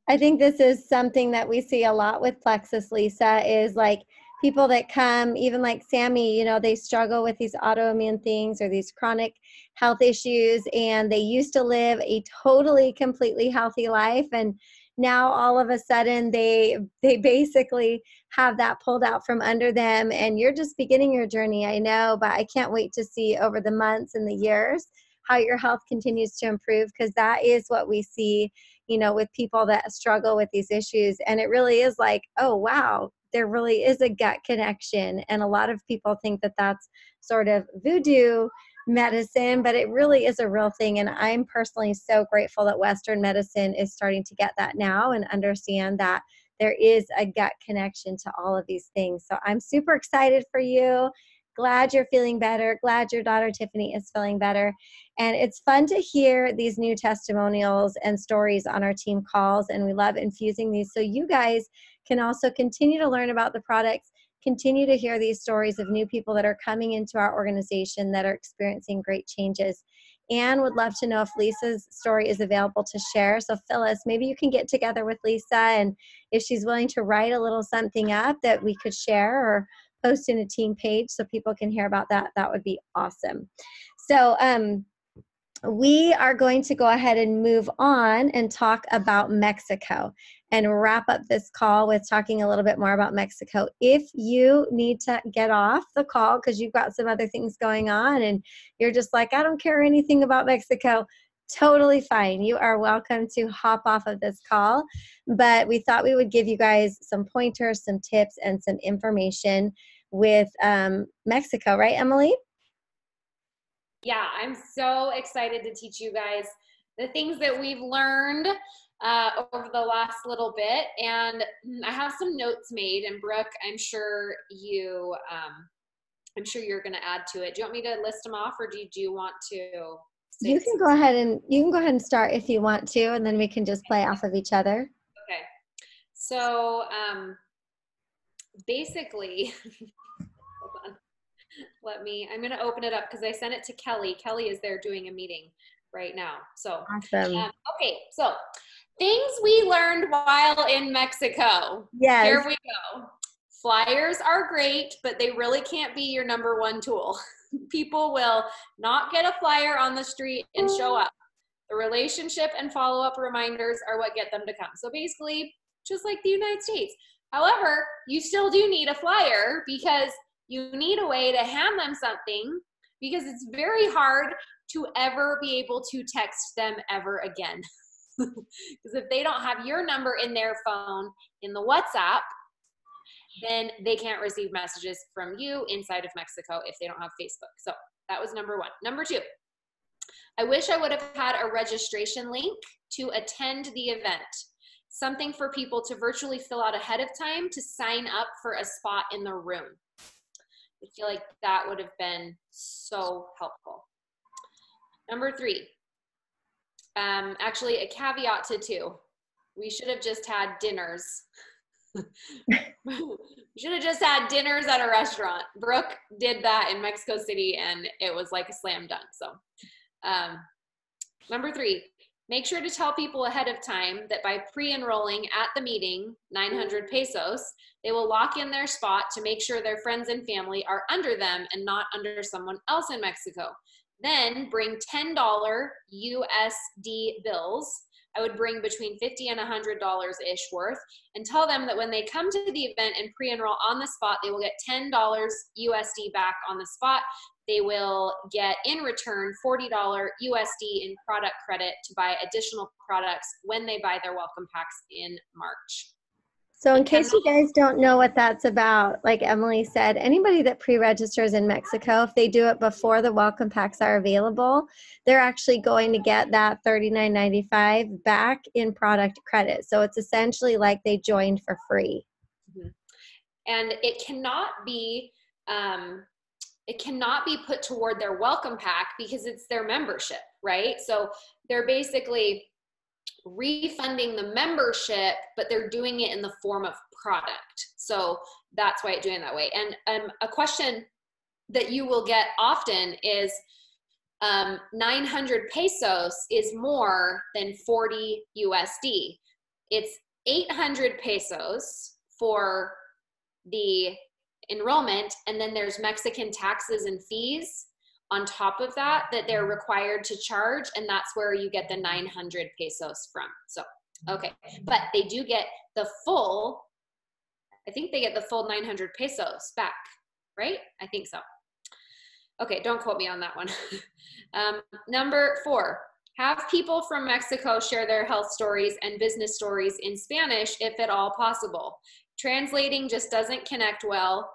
I think this is something that we see a lot with Plexus, Lisa, is like people that come, even like Sammy, you know, they struggle with these autoimmune things or these chronic health issues, and they used to live a totally, completely healthy life. And now all of a sudden they basically have that pulled out from under them, and you're just beginning your journey, I know, but I can't wait to see over the months and the years how your health continues to improve, because that is what we see, you know, with people that struggle with these issues. And it really is like, oh, wow, there really is a gut connection. And a lot of people think that that's sort of voodoo medicine, but it really is a real thing. And I'm personally so grateful that Western medicine is starting to get that now and understand that there is a gut connection to all of these things. So I'm super excited for you. Glad you're feeling better. Glad your daughter Tiffany is feeling better. And it's fun to hear these new testimonials and stories on our team calls. And we love infusing these so you guys can also continue to learn about the products, continue to hear these stories of new people that are coming into our organization that are experiencing great changes. And would love to know if Lisa's story is available to share. So Phyllis, maybe you can get together with Lisa, and if she's willing to write a little something up that we could share or post in a team page so people can hear about that, that would be awesome. So we are going to go ahead and move on and talk about Mexico and wrap up this call with talking a little bit more about Mexico. If you need to get off the call because you've got some other things going on and you're just like, I don't care anything about Mexico, totally fine. You are welcome to hop off of this call. But we thought we would give you guys some pointers, some tips, and some information with Mexico, right, Emily? Yeah, I'm so excited to teach you guys the things that we've learned over the last little bit. And I have some notes made, and Brooke, I'm sure you're going to add to it. Do you want me to list them off, or do you want to? You can go ahead and start if you want to, and then we can just play off of each other. Okay. So basically, hold on. I'm going to open it up because I sent it to Kelly. Kelly is there doing a meeting right now. So, awesome. Okay. So things we learned while in Mexico. Yes. Here we go. Flyers are great, but they really can't be your number one tool. People will not get a flyer on the street and show up. The relationship and follow-up reminders are what get them to come. So basically, just like the United States. However, you still do need a flyer because you need a way to hand them something, because it's very hard to ever be able to text them ever again. Because if they don't have your number in their phone in the WhatsApp, then they can't receive messages from you inside of Mexico if they don't have Facebook. So that was number one. Number two, I wish I would have had a registration link to attend the event. Something for people to virtually fill out ahead of time to sign up for a spot in the room. I feel like that would have been so helpful. Number three, actually a caveat to two. We should have just had dinners. We should have just had dinners at a restaurant. Brooke did that in Mexico City and it was like a slam dunk. So number three, make sure to tell people ahead of time that by pre-enrolling at the meeting, 900 pesos, they will lock in their spot to make sure their friends and family are under them and not under someone else in Mexico. Then bring $10 USD bills. I would bring between $50 and $100-ish worth, and tell them that when they come to the event and pre-enroll on the spot, they will get $10 USD back on the spot. They will get in return $40 USD in product credit to buy additional products when they buy their welcome packs in March. So in case you guys don't know what that's about, like Emily said, anybody that pre-registers in Mexico, if they do it before the welcome packs are available, they're actually going to get that $39.95 back in product credit. So it's essentially like they joined for free. Mm-hmm. And it cannot be put toward their welcome pack because it's their membership, right? So they're basically refunding the membership, but they're doing it in the form of product. So that's why it's doing it that way. And a question that you will get often is 900 pesos is more than 40 USD. It's 800 pesos for the enrollment. And then there's Mexican taxes and fees on top of that they're required to charge. And that's where you get the 900 pesos from. So, okay. But they do get the full, I think they get the full 900 pesos back, right? I think so. Okay, don't quote me on that one. Number 4, have people from Mexico share their health stories and business stories in Spanish, if at all possible. Translating just doesn't connect well.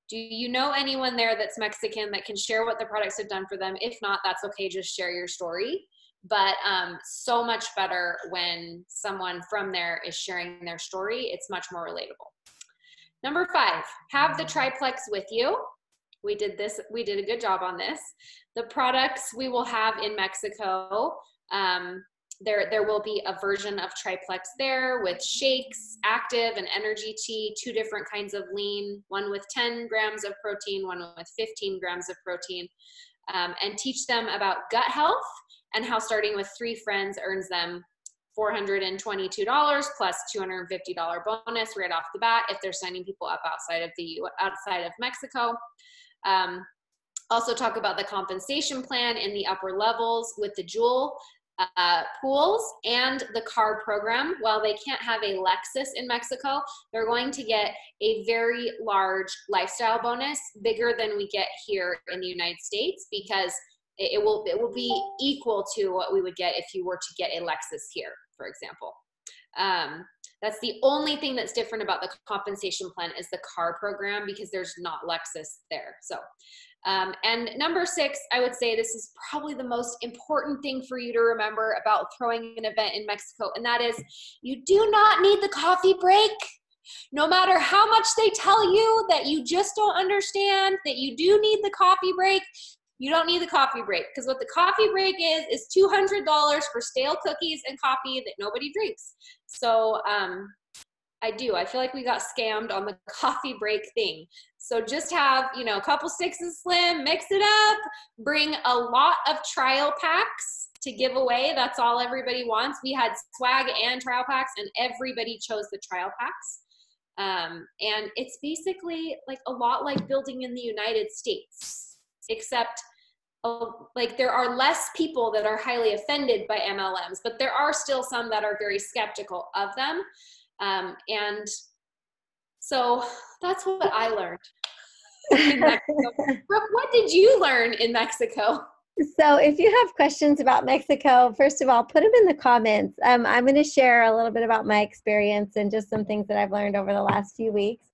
Do you know anyone there that's Mexican that can share what the products have done for them? If not, that's okay, just share your story. But so much better when someone from there is sharing their story. It's much more relatable. Number 5, have the triplex with you. We did a good job on this. The products we will have in Mexico, there will be a version of triplex there with shakes, active and energy tea, 2 different kinds of lean, one with 10 grams of protein, one with 15 grams of protein, and teach them about gut health and how starting with 3 friends earns them $422 plus $250 bonus right off the bat if they're signing people up outside of Mexico. Also talk about the compensation plan in the upper levels with the Jewel pools and the car program. While they can't have a Lexus in Mexico, they're going to get a very large lifestyle bonus, bigger than we get here in the United States, because it will be equal to what we would get if you were to get a Lexus here, for example. That's the only thing that's different about the compensation plan is the car program, because there's not Lexus there. So, and number 6, I would say this is probably the most important thing for you to remember about throwing an event in Mexico, and that is you do not need the coffee break. No matter how much they tell you that you just don't understand that you do need the coffee break, you don't need the coffee break, because what the coffee break is $200 for stale cookies and coffee that nobody drinks. So I feel like we got scammed on the coffee break thing. So just have, a couple sticks of Slim, mix it up, bring a lot of trial packs to give away. That's all everybody wants. We had swag and trial packs, and everybody chose the trial packs. And it's basically like a lot like building in the United States, except like there are less people that are highly offended by MLMs, but there are still some that are very skeptical of them. And so that's what I learned in Mexico. Brooke, what did you learn in Mexico? So if you have questions about Mexico, first of all, put them in the comments. I'm going to share a little bit about my experience and just some things that I've learned over the last few weeks.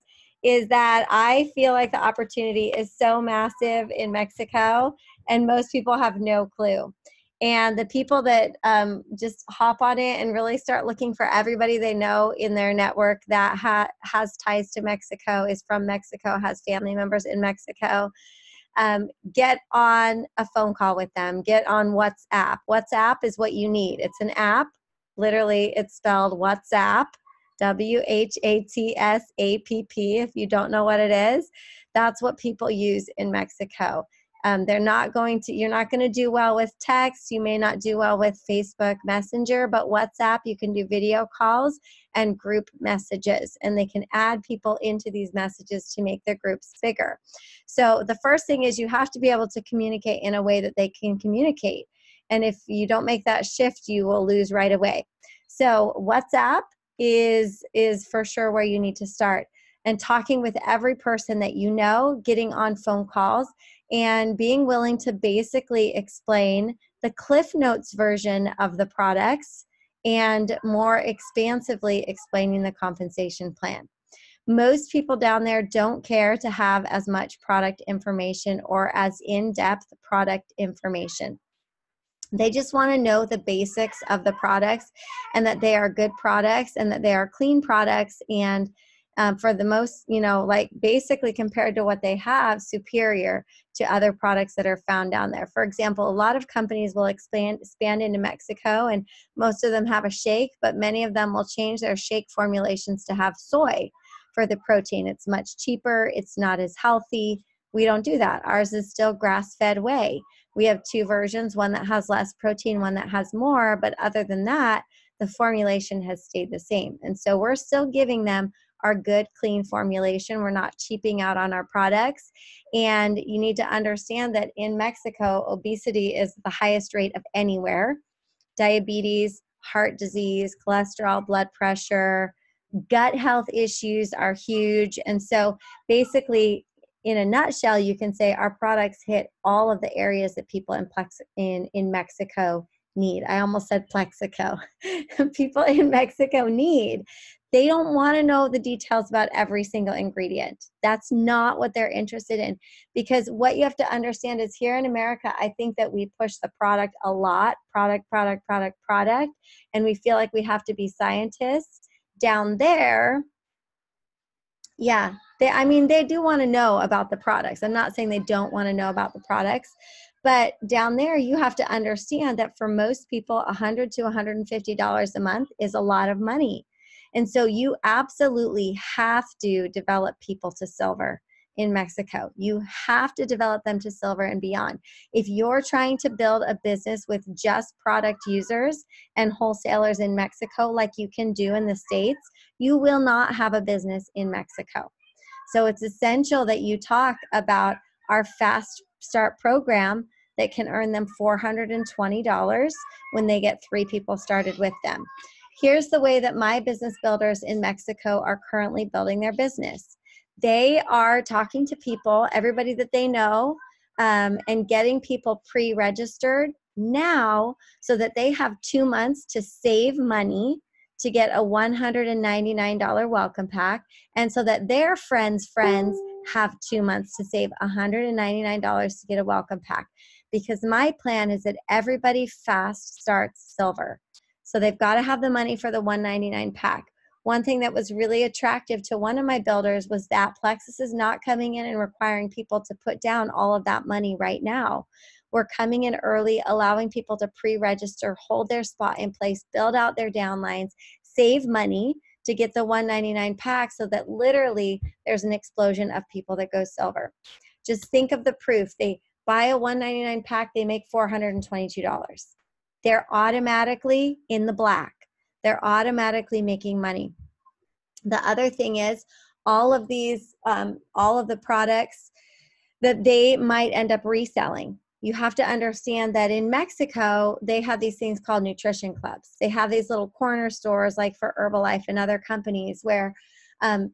Is that I feel like the opportunity is so massive in Mexico, and most people have no clue. And the people that just hop on it and really start looking for everybody they know in their network that has ties to Mexico, is from Mexico, has family members in Mexico, get on a phone call with them. Get on WhatsApp. WhatsApp is what you need. It's an app. Literally, it's spelled WhatsApp. WHATSAPP. If you don't know what it is, that's what people use in Mexico. You're not going to do well with text. You may not do well with Facebook Messenger, but WhatsApp, you can do video calls and group messages, and they can add people into these messages to make their groups bigger. So the first thing is you have to be able to communicate in a way that they can communicate. And if you don't make that shift, you will lose right away. So WhatsApp is for sure where you need to start, and talking with every person that you know, getting on phone calls, and being willing to basically explain the Cliff Notes version of the products and more expansively explaining the compensation plan. Most people down there don't care to have as much product information or as in-depth product information. They just want to know the basics of the products, and that they are good products, and that they are clean products, and for the most, like basically compared to what they have, superior to other products that are found down there. For example, a lot of companies will expand into Mexico, and most of them have a shake, but many of them will change their shake formulations to have soy for the protein. It's much cheaper. It's not as healthy. We don't do that. Ours is still grass-fed whey. We have 2 versions, one that has less protein, one that has more, but other than that, the formulation has stayed the same. And so we're still giving them our good, clean formulation. We're not cheaping out on our products. And you need to understand that in Mexico, obesity is the highest rate of anywhere. Diabetes, heart disease, cholesterol, blood pressure, gut health issues are huge. And so basically, in a nutshell, you can say our products hit all of the areas that people in Mexico need. I almost said Plexico. People in Mexico need. They don't want to know the details about every single ingredient. That's not what they're interested in. Because what you have to understand is here in America, I think that we push the product a lot. Product. And we feel like we have to be scientists. Down there, yeah, they do want to know about the products. I'm not saying they don't want to know about the products, but down there you have to understand that for most people, $100 to $150 a month is a lot of money. And so you absolutely have to develop people to silver in Mexico. You have to develop them to silver and beyond. If you're trying to build a business with just product users and wholesalers in Mexico, like you can do in the States, you will not have a business in Mexico. So it's essential that you talk about our Fast Start program that can earn them $420 when they get 3 people started with them. Here's the way that my business builders in Mexico are currently building their business. They are talking to people, everybody that they know, and getting people pre-registered now so that they have 2 months to save money to get a $199 welcome pack, and so that their friends have 2 months to save $199 to get a welcome pack. Because my plan is that everybody fast starts silver. So they've got to have the money for the $199 pack. One thing that was really attractive to one of my builders was that Plexus is not coming in and requiring people to put down all of that money right now. We're coming in early, allowing people to pre-register, hold their spot in place, build out their downlines, save money to get the $199 pack so that literally there's an explosion of people that go silver. Just think of the proof. They buy a $199 pack, they make $422. They're automatically in the black. They're automatically making money. The other thing is all of the products that they might end up reselling. You have to understand that in Mexico, they have these things called nutrition clubs. They have these little corner stores like for Herbalife and other companies where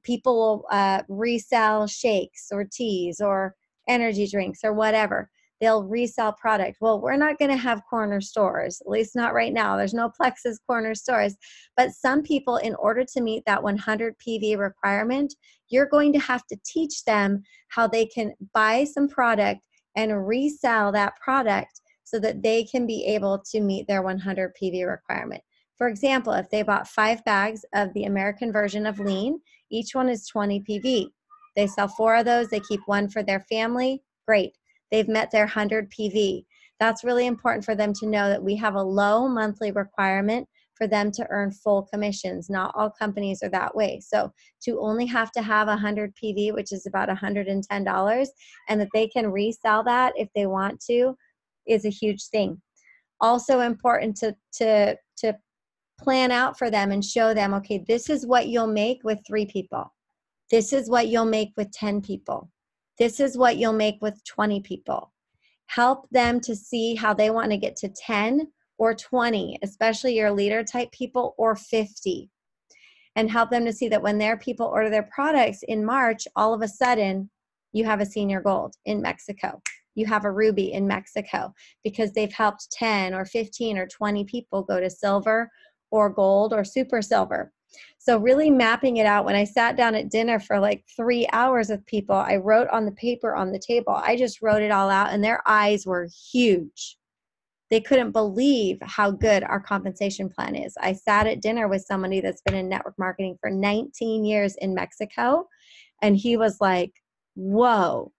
people will resell shakes or teas or energy drinks or whatever. They'll resell product. Well, we're not going to have corner stores, at least not right now. There's no Plexus corner stores. But some people, in order to meet that 100 PV requirement, you're going to have to teach them how they can buy some product and resell that product so that they can be able to meet their 100 PV requirement. For example, if they bought 5 bags of the American version of lean, each one is 20 PV. They sell 4 of those. They keep 1 for their family. Great. They've met their 100 PV. That's really important for them to know that we have a low monthly requirement for them to earn full commissions. Not all companies are that way. So to only have to have 100 PV, which is about $110, and that they can resell that if they want to, is a huge thing. Also important to plan out for them and show them, okay, this is what you'll make with 3 people. This is what you'll make with 10 people. This is what you'll make with 20 people. Help them to see how they want to get to 10 or 20, especially your leader type people, or 50. And help them to see that when their people order their products in March, all of a sudden you have a senior gold in Mexico. You have a ruby in Mexico because they've helped 10 or 15 or 20 people go to silver or gold or super silver. So really mapping it out. When I sat down at dinner for like 3 hours with people, I wrote on the paper on the table. I just wrote it all out and their eyes were huge. They couldn't believe how good our compensation plan is. I sat at dinner with somebody that's been in network marketing for 19 years in Mexico, and he was like, whoa.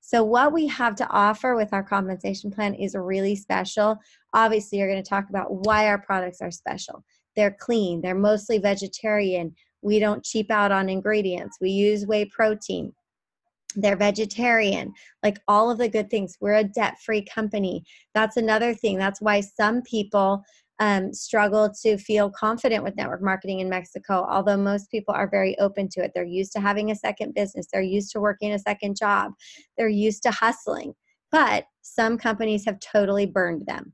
So what we have to offer with our compensation plan is really special. Obviously, you're going to talk about why our products are special. They're clean. They're mostly vegetarian. We don't cheap out on ingredients. We use whey protein. They're vegetarian, like all of the good things. We're a debt-free company. That's another thing. That's why some people struggle to feel confident with network marketing in Mexico, although most people are very open to it. They're used to having a second business. They're used to working a second job. They're used to hustling. But some companies have totally burned them.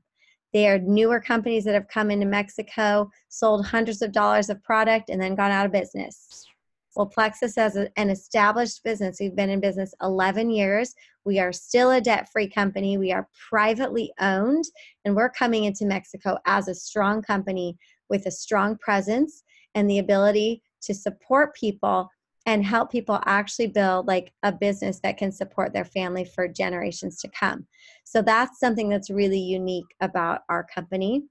They are newer companies that have come into Mexico, sold hundreds of dollars of product, and then gone out of business. Well, Plexus as an established business, we've been in business 11 years. We are still a debt-free company. We are privately owned, and we're coming into Mexico as a strong company with a strong presence and the ability to support people and help people actually build like a business that can support their family for generations to come. So that's something that's really unique about our company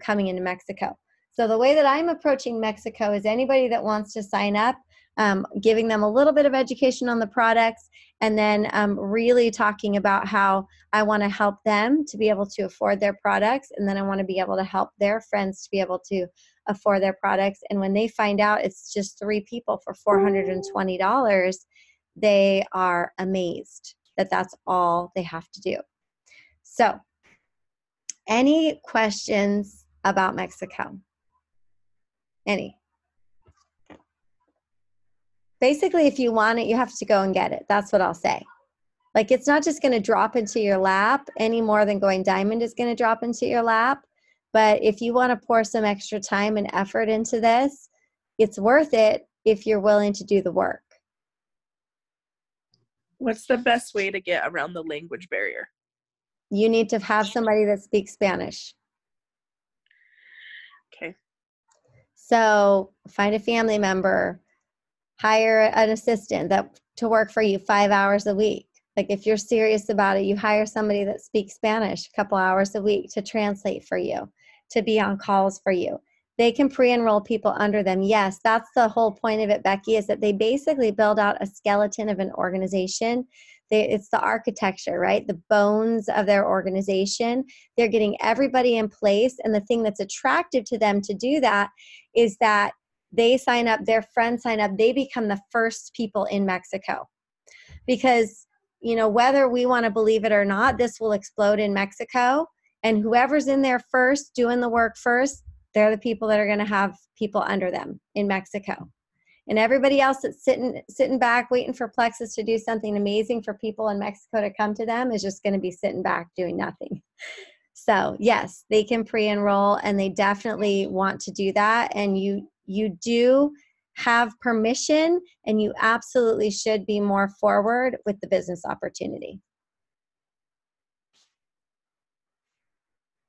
coming into Mexico. So the way that I'm approaching Mexico is anybody that wants to sign up, giving them a little bit of education on the products, and then really talking about how I want to help them to be able to afford their products, and then I want to be able to help their friends to be able to afford their products. And when they find out it's just 3 people for $420, they are amazed that that's all they have to do. So, any questions about Mexico? Any? Basically, if you want it, you have to go and get it. That's what I'll say. Like, it's not just going to drop into your lap any more than going diamond is going to drop into your lap. But if you want to pour some extra time and effort into this, it's worth it if you're willing to do the work. What's the best way to get around the language barrier? You need to have somebody that speaks Spanish. Okay. So find a family member, hire an assistant to work for you 5 hours a week. Like, if you're serious about it, you hire somebody that speaks Spanish a couple hours a week to translate for you, to be on calls for you. They can pre-enroll people under them. Yes, that's the whole point of it, Becky, is that they basically build out a skeleton of an organization. It's the architecture, right? The bones of their organization. They're getting everybody in place. And the thing that's attractive to them to do that is that they sign up, their friends sign up, they become the first people in Mexico. Because, you know, whether we want to believe it or not, this will explode in Mexico. And whoever's in there first, doing the work first, they're the people that are going to have people under them in Mexico. And everybody else that's sitting back waiting for Plexus to do something amazing for people in Mexico to come to them is just going to be sitting back doing nothing. So yes, they can pre-enroll, and they definitely want to do that. And you do have permission, and you absolutely should be more forward with the business opportunity.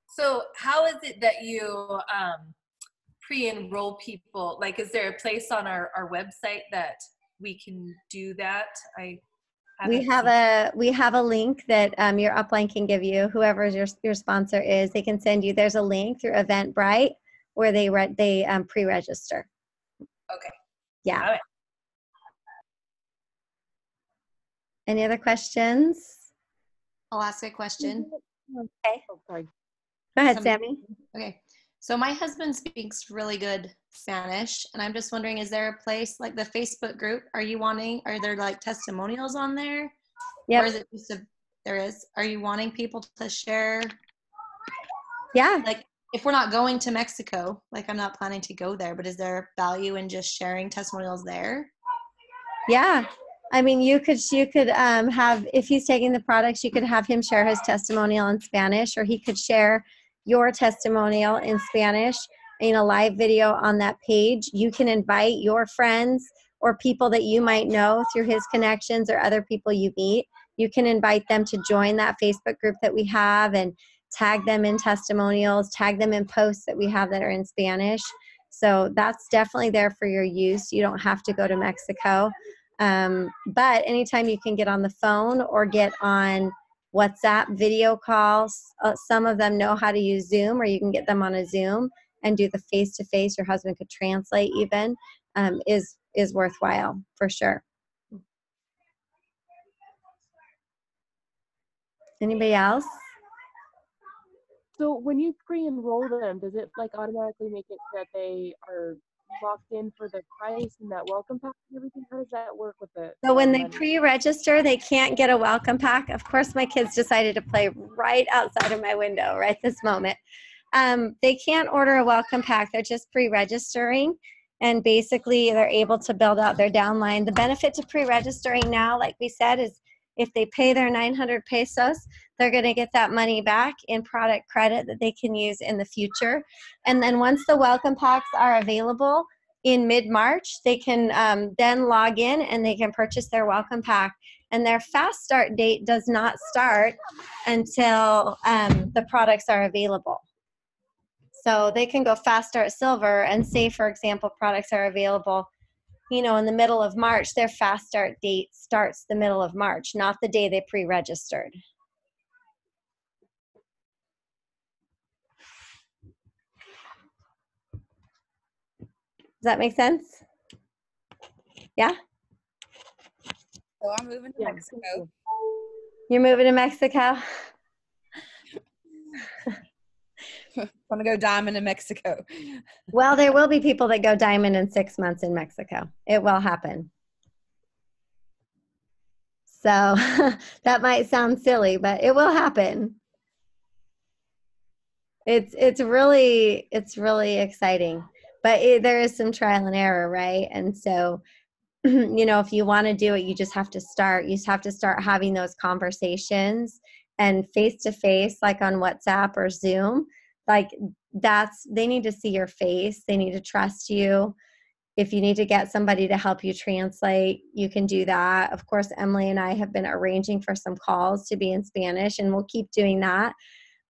So how is it that you pre-enroll people? Like, is there a place on our website that we can do that? We have a link that your upline can give you. Whoever your sponsor is, they can send you. There's a link through Eventbrite where they pre-register. Okay. Yeah. All right. Any other questions? I'll ask a question. Okay. Oh, sorry. Go ahead, Sammy. Okay. So my husband speaks really good Spanish, and I'm just wondering, is there a place like the Facebook group? Are there like testimonials on there? Yeah. Or is it just there is? Are you wanting people to share? Yeah. Like, if we're not going to Mexico, like I'm not planning to go there, but is there value in just sharing testimonials there? Yeah. I mean, you could have, if he's taking the products, you could have him share his testimonial in Spanish, or he could share your testimonial in Spanish in a live video on that page. You can invite your friends or people that you might know through his connections or other people you meet. You can invite them to join that Facebook group that we have and tag them in testimonials, tag them in posts that we have that are in Spanish. So that's definitely there for your use. You don't have to go to Mexico. But anytime you can get on the phone or get on WhatsApp video calls, some of them know how to use Zoom, or you can get them on a Zoom and do the face-to-face. Your husband could translate even, is worthwhile for sure. Anybody else? So when you pre-enroll them, does it like automatically make it that they are locked in for the price and that welcome pack and everything? How does that work with it? So when they pre-register, they can't get a welcome pack. Of course, my kids decided to play right outside of my window right this moment. They can't order a welcome pack. They're just pre-registering. And basically, they're able to build out their downline. The benefit to pre-registering now, like we said, is if they pay their 900 pesos, they're going to get that money back in product credit that they can use in the future. And then once the welcome packs are available in mid-March, they can then log in and they can purchase their welcome pack. And their fast start date does not start until the products are available. So they can go fast start silver and say, for example, products are available, in the middle of March. Their fast start date starts the middle of March, not the day they pre-registered. Does that make sense? Yeah? So I'm moving to Mexico. You're moving to Mexico? Want to go diamond in Mexico. Well, there will be people that go diamond in 6 months in Mexico. It will happen. So that might sound silly, but it will happen. It's really exciting, but there is some trial and error, right? And so, if you want to do it, you just have to start. You just have to start having those conversations, and face to face, like on WhatsApp or Zoom. Like they need to see your face. They need to trust you. If you need to get somebody to help you translate, you can do that. Of course, Emily and I have been arranging for some calls to be in Spanish, and we'll keep doing that.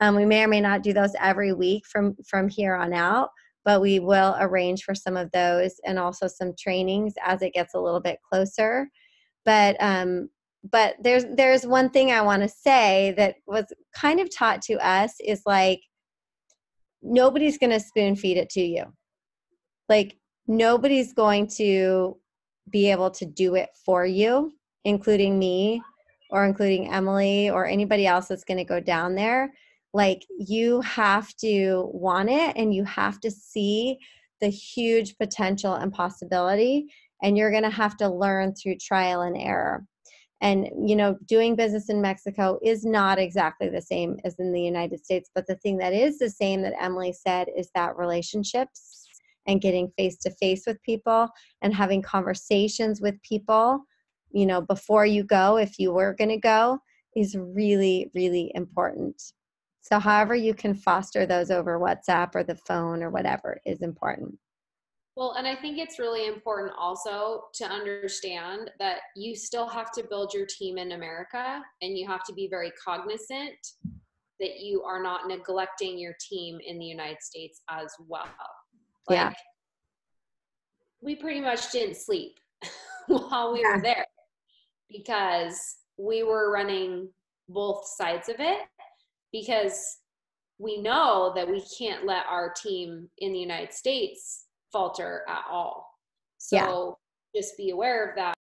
We may or may not do those every week from here on out, but we will arrange for some of those and also some trainings as it gets a little bit closer. But there's one thing I want to say that was kind of taught to us is like, nobody's going to spoon feed it to you. Like, nobody's going to be able to do it for you, including me or including Emily or anybody else that's going to go down there. Like, you have to want it, and you have to see the huge potential and possibility, and you're going to have to learn through trial and error. And, doing business in Mexico is not exactly the same as in the United States. But the thing that is the same that Emily said is that relationships and getting face-to-face with people and having conversations with people, before you go, if you were going to go, is really, really important. So however you can foster those over WhatsApp or the phone or whatever is important. Well, and I think it's really important also to understand that you still have to build your team in America, and you have to be very cognizant that you are not neglecting your team in the United States as well. Like, we pretty much didn't sleep while we were there because we were running both sides of it, because we know that we can't let our team in the United States falter at all. So just be aware of that.